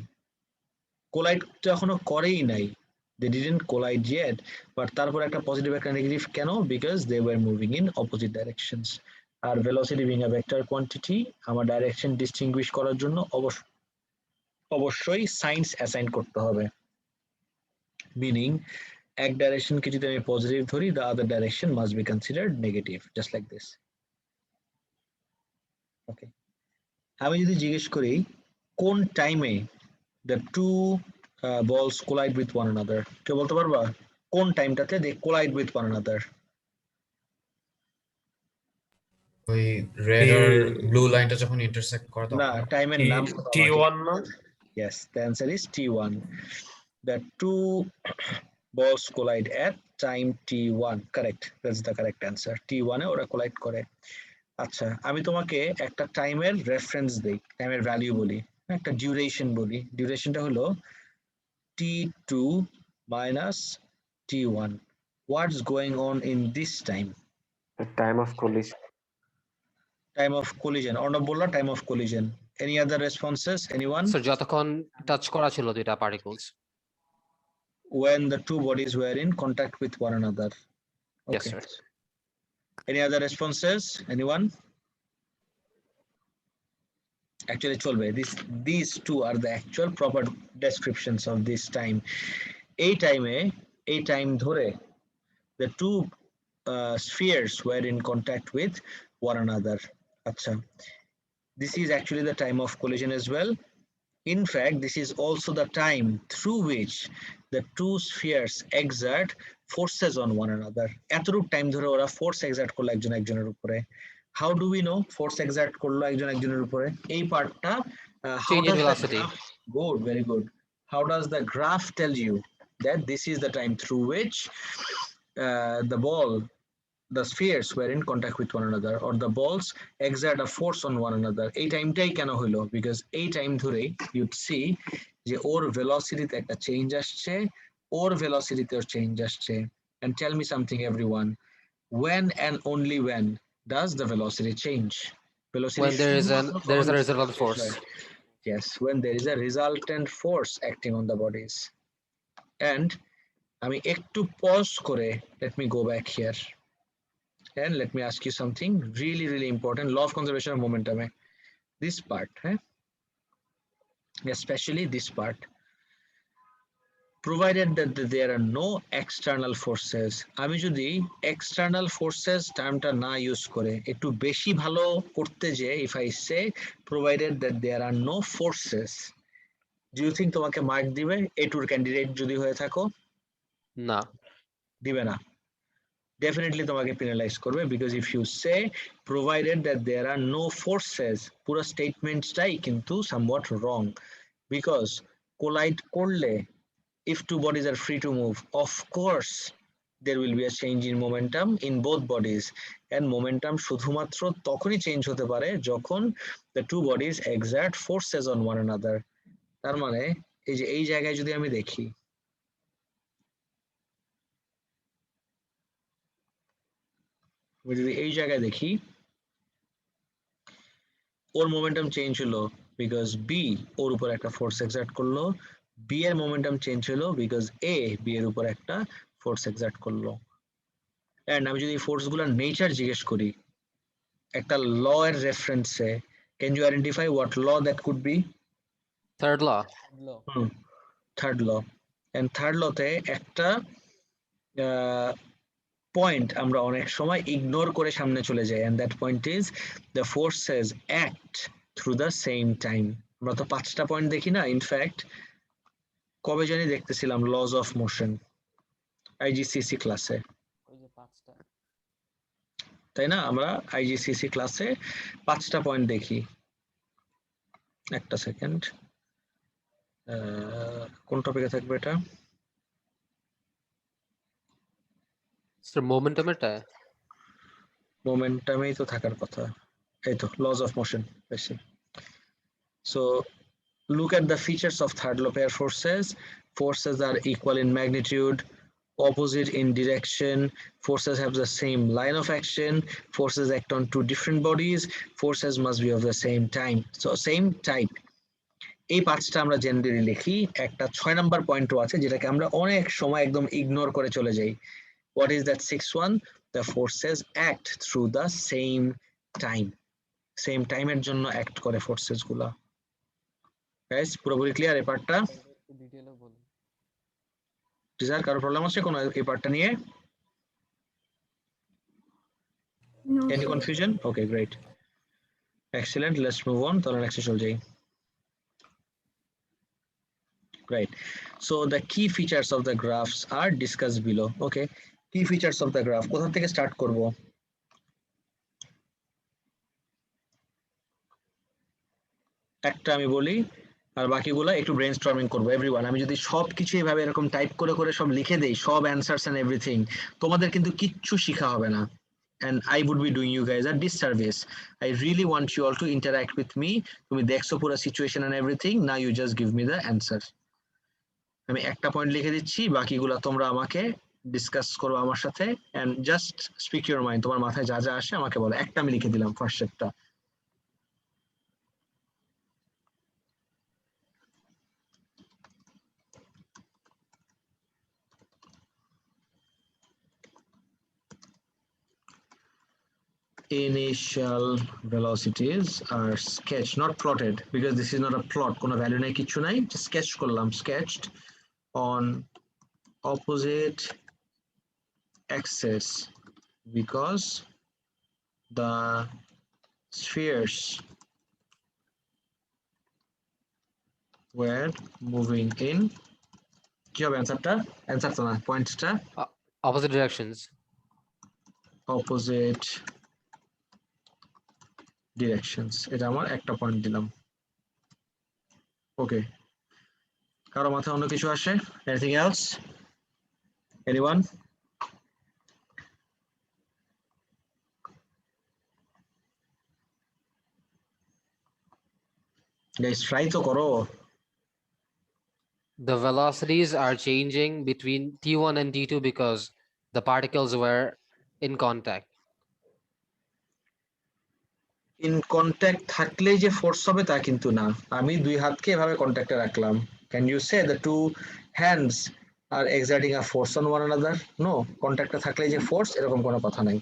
কোলাইড তো এখনো করেই নাই, they didn't collide yet, but তারপর একটা পজিটিভ একটা নেগেটিভ কেন? Because they were moving in opposite directions. আর velocity being a vector quantity, আমার ডাইরেকশন ডিস্টিংগুইশ করার জন্য অবশ্যই সাইন্স অ্যাসাইন করতে হবে। মিনিং এক ডাইরেকশনকে যদি আমি পজিটিভ ধরি, the other direction must be considered negative, just like this. ওকে, আমি যদি জিজ্ঞেস করি কোন টাইমে the two balls collide with one another, কেউ বলতে পারবা কোন টাইমটাতে they collide with one another?
ওই রেড আর ব্লু লাইনটা যখন ইন্টারসেক্ট করে তখন।
না, টাইমের নাম
T1 না?
Yes, the answer is T1. The two balls collide at time T1. Correct, that's the correct answer. T1 এ ওরা collide করে। আচ্ছা, আমি তোমাকে একটা টাইমের রেফারেন্স দেই, টাইমের ভ্যালু বলি, একটা ডিউরেশন বলি। ডিউরেশনটা হলো T2 minus T1. What's going on in this time?
The time of collision.
Time of collision. Arnab bolla time of collision. Any other responses? Anyone?
Sir যতক্ষণ টাচ করা ছিল দুইটা particles.
When the two bodies were in contact with one another.
Yes, sir.
Any other responses? Anyone? Actually, cholbe. These two are the actual proper descriptions of this time. A time dhore, the two spheres were in contact with one another. Acha. This is actually the time of collision as well. In fact, this is also the time through which the two spheres exert forces on one another. এতটুকু time ধরে ওরা force excerpt করলো একজন একজনের উপরে। How do we know force excerpt করলো একজন একজনের উপরে? এই পার্টটা
change in velocity.
Good, very good. How does the graph tell you that this is the time through which the spheres were in contact with one another, or the balls exert a force on one another? এই টাইমটাই কেন হলো? Because এই time ধরেই you'd see যে ওর ভেলোসিটিতে একটা change আসছে, ওর ভেলোসিটিতেও change আসছে। And tell me something everyone, when and only when does the velocity change? Velocity
When there is a resultant force.
Yes, when there is a resultant force acting on the bodies. And আমি একটু pause করে, let me go back here and let me ask you something really important. Law of conservation of momentum, this part, especially this part, provided that there are no external forces. আমি যদি external forces টার্মটা না use করে একটু বেশি ভালো করতে যে, if I say provided that there are no forces, do you think তোমাকে মার্ক দিবে এ টুর ক্যান্ডিডেট যদি হয়ে থাকো?
না,
দিবে না। Definitely তোমাকে penalize করবে, because if you say provided that there are no forces, পুরো স্টেটমেন্টটাই কিন্তু somewhat wrong, because collide করলে if two bodies are free to move, of course there will be a change in momentum in both bodies, and momentum শুধুমাত্র তখনই change হতে পারে যখন the two bodies exert forces on one another. তার মানে এই যে এই জায়গায় যদি আমি দেখি, যদি এই জায়গায় দেখি ওর মোমেন্টাম চেঞ্জ হলো বিকজ বি ওর উপর একটা ফোর্স এক্সার্ট করলো, বি এর মোমেন্টাম চেঞ্জ হলো বিকজ এ বি এর উপর একটা ফোর্স এক্সার্ট করলো। এন্ড আমি যদি ফোর্স গুলোর নেচার জিজ্ঞেস করি একটা ল এর রেফারেন্সে, can you identify what law that could be?
Third law.
Third law. And third লতে একটা পয়েন্ট আমরা অনেক সময় ইগনোর করে সামনে চলে যাই, and that point is the forces act through the same time. আমরা তো 5টা পয়েন্ট দেখি না, ইনফ্যাক্ট কবে জানি দেখতেছিলাম লজ অফ মোশন আইজিসিসি ক্লাসে, তাই না? আমরা আইজিসিসি ক্লাসে 5টা পয়েন্ট দেখি। একটা সেকেন্ড, কোন টপিকে থাকবে এটা?
স্যার মোমেন্টামটা
মোমেন্টামেই তো থাকার কথা, এই তো লজ অফ মোশন বেশি। So look at the features of third law pair forces. Forces are equal in magnitude, opposite in direction, forces have the same line of action, forces act on two different bodies, forces must be of the same time, so same type. এই পাঁচটা আমরা generally লিখি। একটা 6 number পয়েন্টও আছে যেটাকে আমরা অনেক সময় একদম ইগনোর করে চলে যাই। What is that 6th one? The forces act through the same time. Same time এর জন্য অ্যাক্ট করে ফোর্সেস গুলা। গাইস পুরোপুরি ক্লিয়ার এই পার্টটা? টিচার কারো প্রবলেম আছে কোন এই পার্টটা নিয়ে?
No,
Any
sir.
confusion? Okay, great. Excellent. Let's move on. তাহলে next চলে যাই। Right. So the key features of the graphs are discussed below. Okay. Key features of the graph. কোথা থেকে স্টার্ট করব? একটা আমি বলি আর বাকিগুলো একটু ব্রেইনস্টর্মিং করব। এভরিওয়ান, আমি যদি সবকিছু এইভাবে এরকম টাইপ করে করে সব লিখে দেই, সব অ্যানসারস এন্ড এভরিথিং, তোমাদের কিন্তু কিচ্ছু শেখা হবে না। And I would be doing you guys a disservice. I really want you all to interact with me. তুমি দেখছো পুরো situation and everything. Now you just give me the answer. আমি একটা পয়েন্ট লিখে দিচ্ছি, বাকিগুলো তোমরা আমাকে ডিসকাস করো আমার সাথে and just speak your mind. তোমার মাথায় যা যা আসে আমাকে বলো। একটা আমি লিখে দিলাম, ফার্স্ট সেটটা। Initial velocities are sketched, not plotted, because this is not a plot. কোনো ভ্যালু নাই, কিছু নাই, just sketch করলাম, sketched on opposite axis because the spheres were moving in কি হবে অ্যানসারটা? অ্যানসার তো না, পয়েন্টটা
opposite directions.
Opposite directions, এটা আমার একটা পয়েন্ট দিলাম। ওকে, কারো মাথায় অন্য কিছু আসে? Anything else? Anyone? Guys, try তো করো।
The velocities are changing between T1 and T2 because the particles were in contact.
In contact থাকলেই যে ফোর্স হবে তা কিন্তু না। আমি দুই হাতকে এভাবে কন্ট্যাক্টে রাখলাম, can you say the two hands are exerting a force on one another? No, কন্ট্যাক্টে থাকলেই যে ফোর্স এরকম কোনো কথা নাই।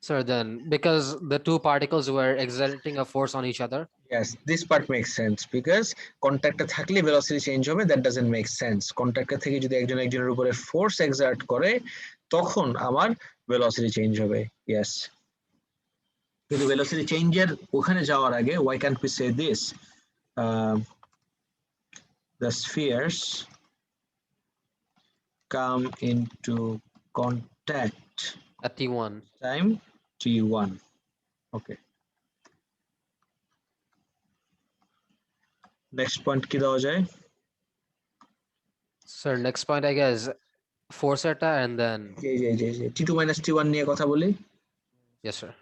Sir, then because the two particles were exerting a force on each other.
Yes, this part makes sense because কন্ট্যাক্টে থাকলে velocity change হবে, that doesn't make sense. কন্ট্যাক্টে থেকে যদি একজন একজনের উপরে ফোর্স এক্সার্ট করে তখন আমার ভেলোসিটি চেঞ্জ হবে। Yes. কিন্তু ভেলোসিটি চেঞ্জের ওখানে যাওয়ার আগে why can't we say this? The spheres come into contact
At T1.
time T1. Okay. Next point কি দেওয়া যায়?
Sir, next point I guess force eta and then
T2 minus T1 নিয়ে কথা বলি।
yes sir.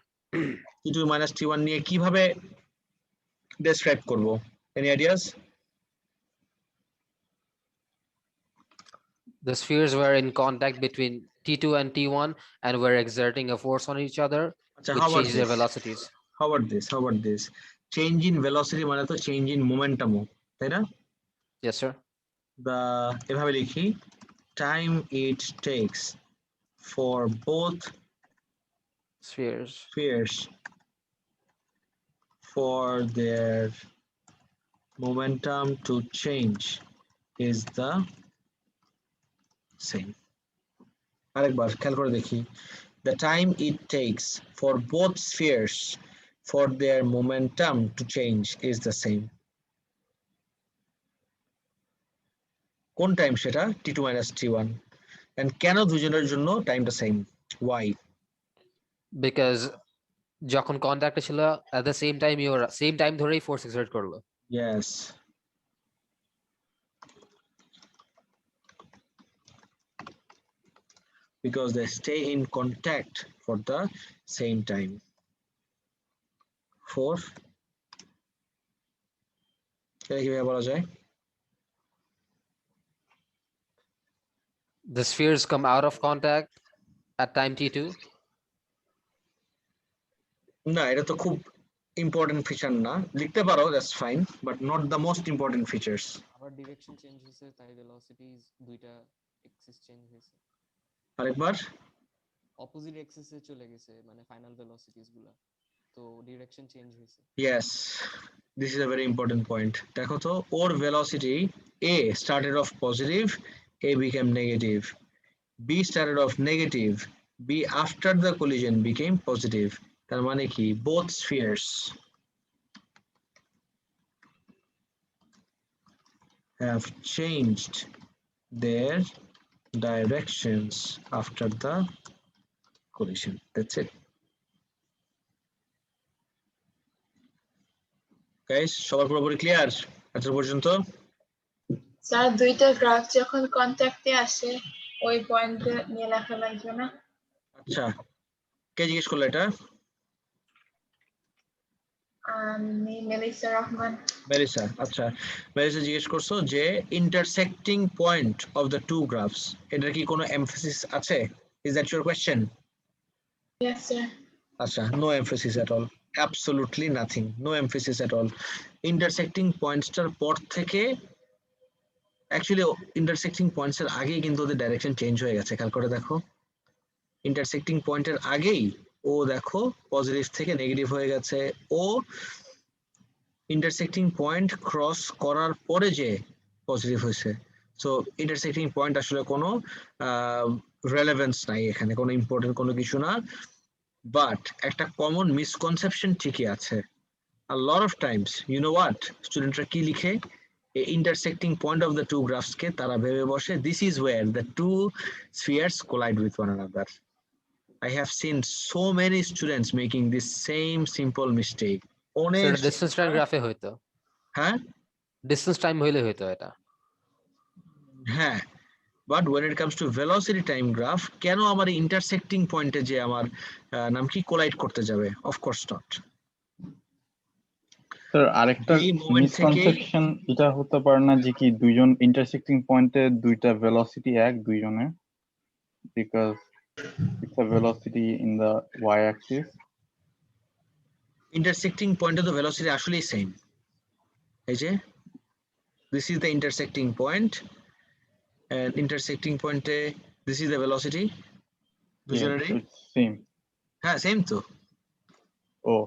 T2 minus T1 নিয়ে কিভাবে describe করব? Any ideas?
The spheres were in contact between T2 and T1 and were exerting a force on each other,
আচ্ছা,
which
how about
changed their
this?
velocities.
How about this? How about this? Change in velocity মানে তো change in momentum, তাই না?
Yes sir.
The এভাবে লিখি, time it takes for both spheres for their momentum to change is the same. আরেকবার খেয়াল করে দেখি, the time it takes for both spheres for their momentum to change is the same. কোন time সেটা t2 minus t1 and কেন দুজনের জন্য টাইমটা সেম why
because যখন কন্ট্যাক্টে ছিল at the same time your same time ধরেই ফোর্স এক্সার্ট করলো
yes because they stay in contact for the same time 4 এটা কিভাবে বলা যায়
the spheres come out of contact at time t2
না এটা তো খুব ইম্পর্টেন্ট ফিচার না লিখতে পারো that's fine but not the most important features
আবার ডিরেকশন চেঞ্জ হয়েছে তাই ভেলোসিটিজ দুইটা এক্সিস চেঞ্জ হয়েছে
আরেকবার
অপোজিট এক্সিসে চলে গেছে মানে ফাইনাল ভেলোসিটিজ গুলা তো ডিরেকশন চেঞ্জ হয়েছে
yes this is a very important point দেখো তো ওর velocity a started off positive a became negative b started off negative b after the collision became positive তার মানে কি both spheres have changed their directions after the collision that's it guys সবার পুরোপুরি clear এত পর্যন্ত
sir দুইটা graph যখন কন্টাক্টে আসে ওই পয়েন্টে নিয়ে লেখা লাগবে না
আচ্ছা কে জিজ্ঞেস করলো এটা
আমি মেলিসা রহমান
মেলিসা আচ্ছা মেলিসা জিজ্ঞেস করছো যে intersecting point of the two graphs এটার কি কোনো এমফাসিস আছে is that your question
yes sir
আচ্ছা no emphasis at all absolutely nothing no emphasis at all intersecting পয়েন্টসটার পর থেকে অ্যাকচুয়ালি ইন্টারসেক্টিং পয়েন্টসের আগেই কিন্তু ওদের ডাইরেকশন চেঞ্জ হয়ে গেছে খেয়াল করে দেখো ইন্টারসেক্টিং পয়েন্টের আগেই ও দেখো পজিটিভ থেকে নেগেটিভ হয়ে গেছে ও ইন্টারসেক্টিং পয়েন্ট ক্রস করার পরে যে পজিটিভ হয়েছে সো ইন্টারসেক্টিং পয়েন্ট আসলে কোনো রেলেভেন্স নাই এখানে কোনো ইম্পর্টেন্ট কোনো কিছু না বাট একটা কমন মিসকনসেপশন ঠিকই আছে a lot of times you know what স্টুডেন্টরা কি লিখে intersecting point of the two graphs কে তারা ভেবে বসে this is where the two spheres collide with one another I have seen so many students making this same simple mistake অনেক
distance time গ্রাফে হয়তো
হ্যাঁ
ডিসটেন্স টাইম হইলে হয়তো এটা
হ্যাঁ but when it comes to velocity time graph কেন আমার intersecting পয়েন্টে যে আমার নাম কি collide করতে যাবে of course not
স্যার আরেকটা মিসকনসেপশন এটা হতে পারে না যে কি দুইজন ইন্টারসেক্টিং পয়েন্টে দুইটা ভেলোসিটি এক দুইজনের because it's a velocity in the y axis
intersecting point of the velocity actually same এই যে this is the intersecting point and intersecting point this is the velocity দুজনেরই
সেম
হ্যাঁ সেম তো
oh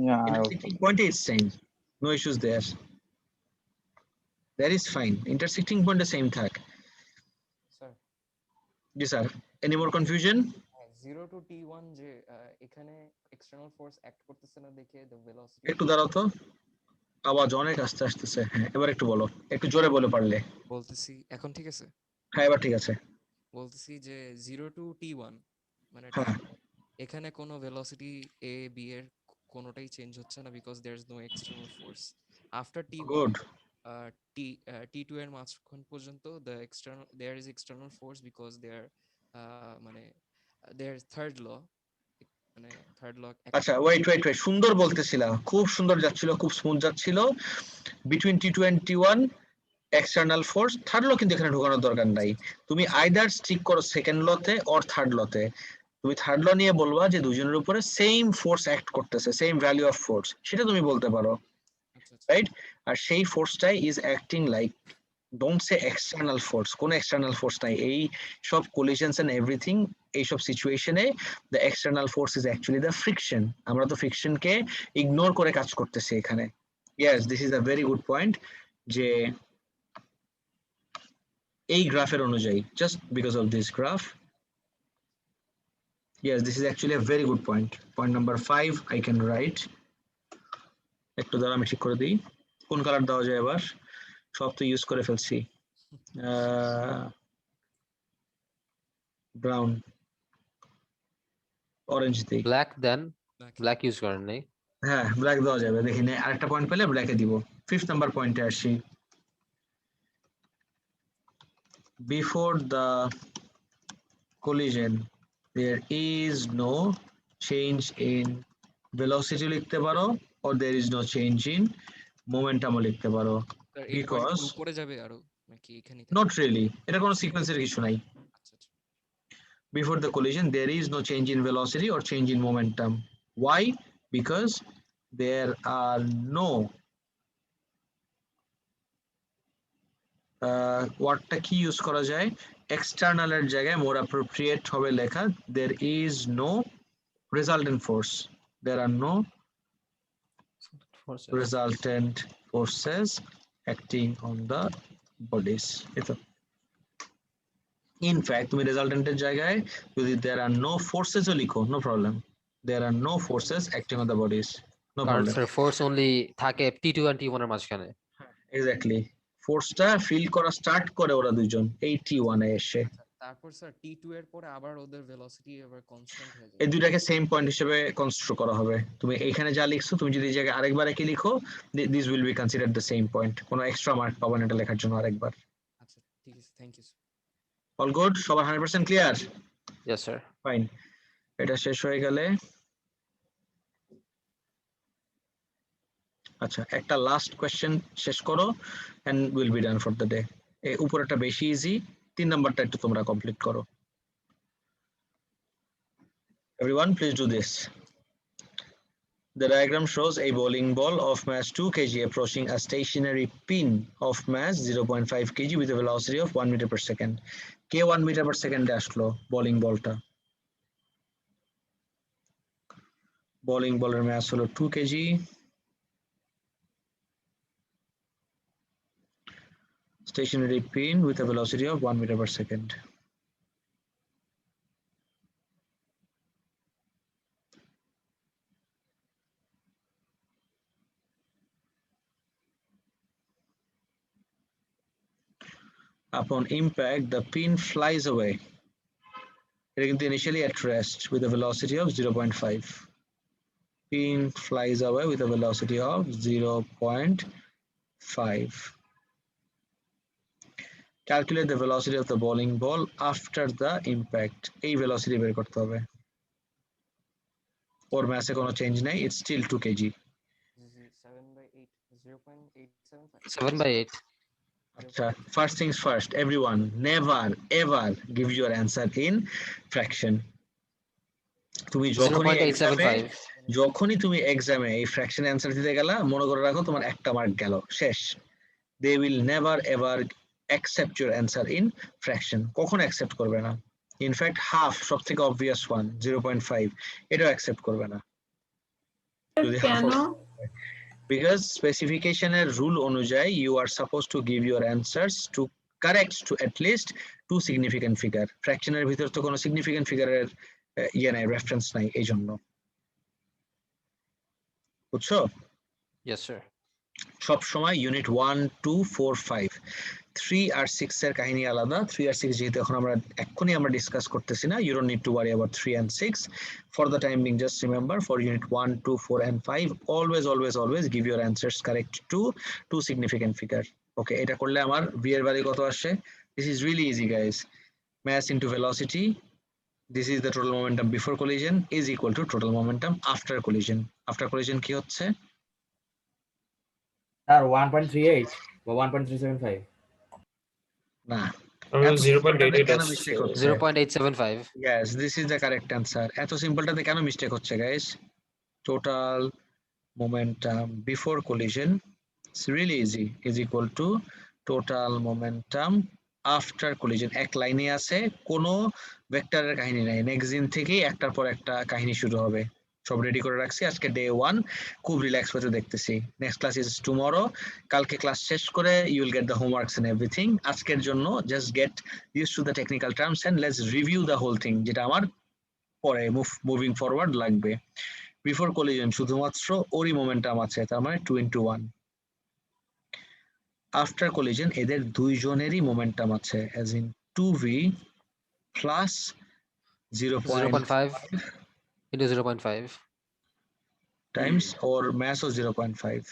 yeah
intersecting point is same no issues there that is fine intersecting point is same থাক
sir
G sir any more confusion
0 to t1 যে এখানে external force act করতেছে না দেখে the velocity
একটু দাঁড়াও তো আওয়াজ অনেক আস্তে আসতেছে হ্যাঁ এবার একটু বলো একটু জোরে বলে পারলে
বলতেছি এখন ঠিক আছে
হ্যাঁ এবার ঠিক আছে
বলতেছি যে 0 টু t1 মানে
হ্যাঁ
এখানে কোনো ভেলোসিটি a b এর কোনোটাই চেঞ্জ হচ্ছে না because there is no external force after t1
good
t2 এর মাঝখান পর্যন্ত there is external force because মানে their third law মানে থার্ড ল
আচ্ছা ওয়েট সুন্দর বলতেছিলা খুব সুন্দর যাচ্ছিল খুব স্মুথ যাচ্ছিল between t2 and t1 external force third law কিন্তু এখানে ঢোকানোর দরকার নাই তুমি আইদার স্টিক করো সেকেন্ড লতে অর থার্ড লতে তুমি থার্ড ল নিয়ে বলবা যে দুজনের উপরে সেম ফোর্স অ্যাক্ট করতেছে সেম ভ্যালু অফ ফোর্স সেটা তুমি বলতে পারো রাইট আর সেই ফোর্সটাই is acting like don't say external force কোন এক্সটার্নাল ফোর্স নাই এই সব কোলিশনস এন্ড এভরিথিং এই সব সিচুয়েশনে the external force is actually the friction আমরা তো ফ্রিকশনকে ইগনোর করে কাজ করতেছি এখানে yes this is a very good point যে এই গ্রাফের অনুযায়ী just because of this graph yes this is actually a very good point number 5 I can write একটু দাঁড়া আমি ঠিক করে দিই কোন কালার দেওয়া যায় এবার সব তো ইউজ করে ফেলছি ব্রাউন অরেঞ্জ দিই
ব্ল্যাক দেন ব্ল্যাক ইউজ করেন নাই
হ্যাঁ ব্ল্যাক দেওয়া যাবে দেখি না আরেকটা পয়েন্ট পেলে ব্ল্যাকে দিব 5th নাম্বার পয়েন্টে আসি before the collision there is no change in velocity লিখতে পারো or there is no change in momentum লিখতে পারো because
উপরে যাবে আরো নাকি এখানে
not really এটা কোনো সিকোয়েন্সের কিছু নাই before the collision there is no change in velocity or change in momentum why because there are no ওয়ার্ডটা কি ইউজ করা যায় এক্সটার্নাল এর জায়গায় more appropriate হবে লেখা there is no resultant force there are no resultant forces acting on the bodies এতো in fact তুমি resultant এর জায়গায় যদি there are no forces ও লিখো no problem there are no forces acting on the bodies no problem
sir force only থাকে T2 and T1 এর মাঝখানে
exactly ফোর্সটা feel করা স্টার্ট করে ওরা দুইজন এই T1 এ এসে
তারপর স্যার T2 এর পরে আবার ওদের ভেলোসিটি এবার কনস্ট্যান্ট হয়ে যাবে
এই দুইটাকে সেম পয়েন্ট হিসেবে কনসিডার করা হবে তুমি এখানে যা লিখছো তুমি যদি এই জায়গায় আরেকবার কি লিখো this will be considered the same point কোনো এক্সট্রা মার্ক পাবেন এটা লেখার জন্য আরেকবার
আচ্ছা ঠিক আছে থ্যাংক ইউ
অল গুড সবার 100% ক্লিয়ার
ইয়েস স্যার
ফাইন এটা শেষ হয়ে গেলে আচ্ছা একটা লাস্ট কোশ্চেন শেষ করো and will be done for the day এই উপরেরটা বেশি ইজি 3 নাম্বারটা একটু তোমরা কমপ্লিট করো everyone please do this the diagram shows a bowling ball of mass 2 kg approaching a stationary pin of mass 0.5 kg with a velocity of 1 meter per second k 1 meter per second আসলো bowling ballটা bowling ball এর mass হলো 2 kg stationary pin with a velocity of 1 meter per second. Upon impact, the pin flies away. It is initially at rest with a velocity of 0.5. Pin flies away with a velocity of 0.5. Calculate the velocity of the bowling ball after the impact. A velocity বের করতে হবে ওর mass এ কোনো change নাই it's still 2 kg
7/8
আচ্ছা first things first everyone never ever give your answer in fraction তুমি যখনই তুমি এক্সামে এই ফ্র্যাকশন অ্যানসার দিতে গেলা মনে করে রাখো তোমার একটা মার্ক গেল শেষ they will never ever accept your answer in fraction কখন accept করবে না in fact half সবথেকে obvious one 0.5 এটাও accept করবে না
কেন
because specification এর rule অনুযায়ী you are supposed to give your answers to correct to at least 2 significant figure fraction এর ভিতর তো কোনো significant figure এর ইয়ে নাই রেফারেন্স নাই এইজন্য বুঝছো
yes sir
সব সময় ইউনিট 1 2 4 5 3 আর 6 এর কাহিনী আলাদা 3 আর 6 যেহেতু এখন আমরা এক্ষুনি আমরা ডিসকাস করতেছি না you don't need to worry about 3 and 6 for the time being just remember for unit 1 2 4 and 5 always give your answers correct to 2 significant figure okay এটা করলে আমার v এর ভ্যালু কত আসে this is really easy guys mass into velocity this is the total momentum before collision is equal to total momentum after collision কি হচ্ছে
আর 1.38 বা 1.375
না
0.875
yes this is the correct answer এত সিম্পলটাতে কেন মিস্টেক হচ্ছে guys total momentum before collision it's really easy is equal to total momentum after collision এক লাইনে আছে কোনো ভেক্টরের কাহিনী নাই নেক্সট দিন থেকেই একটার পর একটা কাহিনী শুরু হবে সব রেডি করে রাখছি আজকে ডে 1 খুব রিল্যাক্স হতে দেখতেছি নেক্সট ক্লাস ইজ টুমরো কালকে ক্লাস শেষ করে you will get the homeworks and everything আজকের জন্য just get used to the technical terms and let's review the whole thing যেটা আমার পরে মুভিং ফরওয়ার্ড লাগবে বিফোর কলিশন শুধুমাত্র ওরই মোমেন্টাম আছে তার মানে 2 into 1 আফটার কলিশন এদের দুইজনেরই মোমেন্টাম আছে as in 2v plus
0.5 into 0.5
times or mass of 0.5.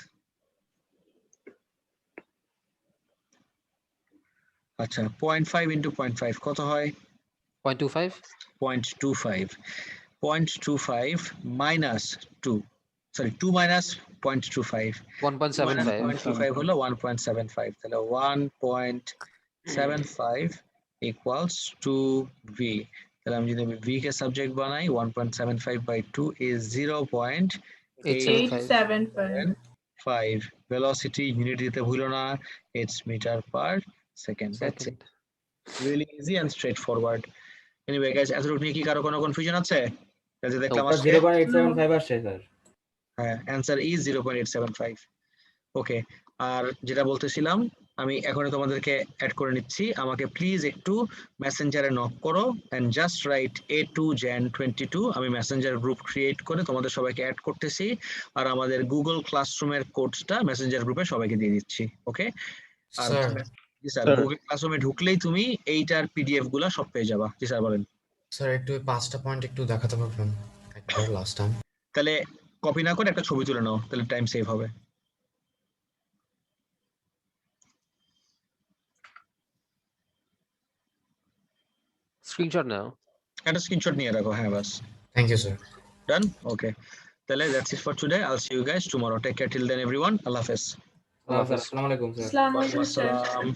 আচ্ছা 0.5 into 0.5 কত হয়?
0.25
0.25 0.25 minus 2 sorry 2 minus 0.25
1.75
0.25 হলো 1.75 তাহলে 1.75 equals 2v তাহলে আমি যদি v কে সাবজেক্ট বানাই 1.75 by 2 is 0.875 velocity unit দিতে ভুলো না it's meter per second that's it really easy and straightforward anyway guys এতটুকু নিয়ে কি কারো কোনো কনফিউশন আছে কাজে দেখলাম আজকে
0.875 আসছে স্যার
হ্যাঁ অ্যানসার ইজ 0.875 ওকে আর যেটা বলতেছিলাম আমি এখনই তোমাদেরকে অ্যাড করে নিচ্ছি আমাকে প্লিজ একটু মেসেঞ্জারে নক করো এন্ড জাস্ট রাইট A2Jan22 আমি মেসেঞ্জার গ্রুপ ক্রিয়েট করে তোমাদের সবাইকে অ্যাড করতেছি আর আমাদের গুগল ক্লাসরুমের কোডটা মেসেঞ্জার গ্রুপে সবাইকে দিয়ে দিচ্ছি ওকে আর জি স্যার গুগল ক্লাসরুমে ঢুকলেই তুমি এইটার পিডিএফ গুলা সব পেয়ে যাবা জি স্যার বলেন
স্যার একটু 5টা পয়েন্ট একটু দেখাতে পারবেন একবার লাস্ট টাইম
তাহলে কপি না করে একটা ছবি তুলে নাও তাহলে টাইম সেভ হবে
screenshot now
একটা স্ক্রিনশট নিয়ে রাখো হ্যাঁ বাস
thank you sir
done okay তাহলে that's it for today I'll see you guys tomorrow take care till then everyone আল্লাহ হাফেজ
আসসালামু আলাইকুম স্যার
আসসালামু আলাইকুম স্যার
আসসালাম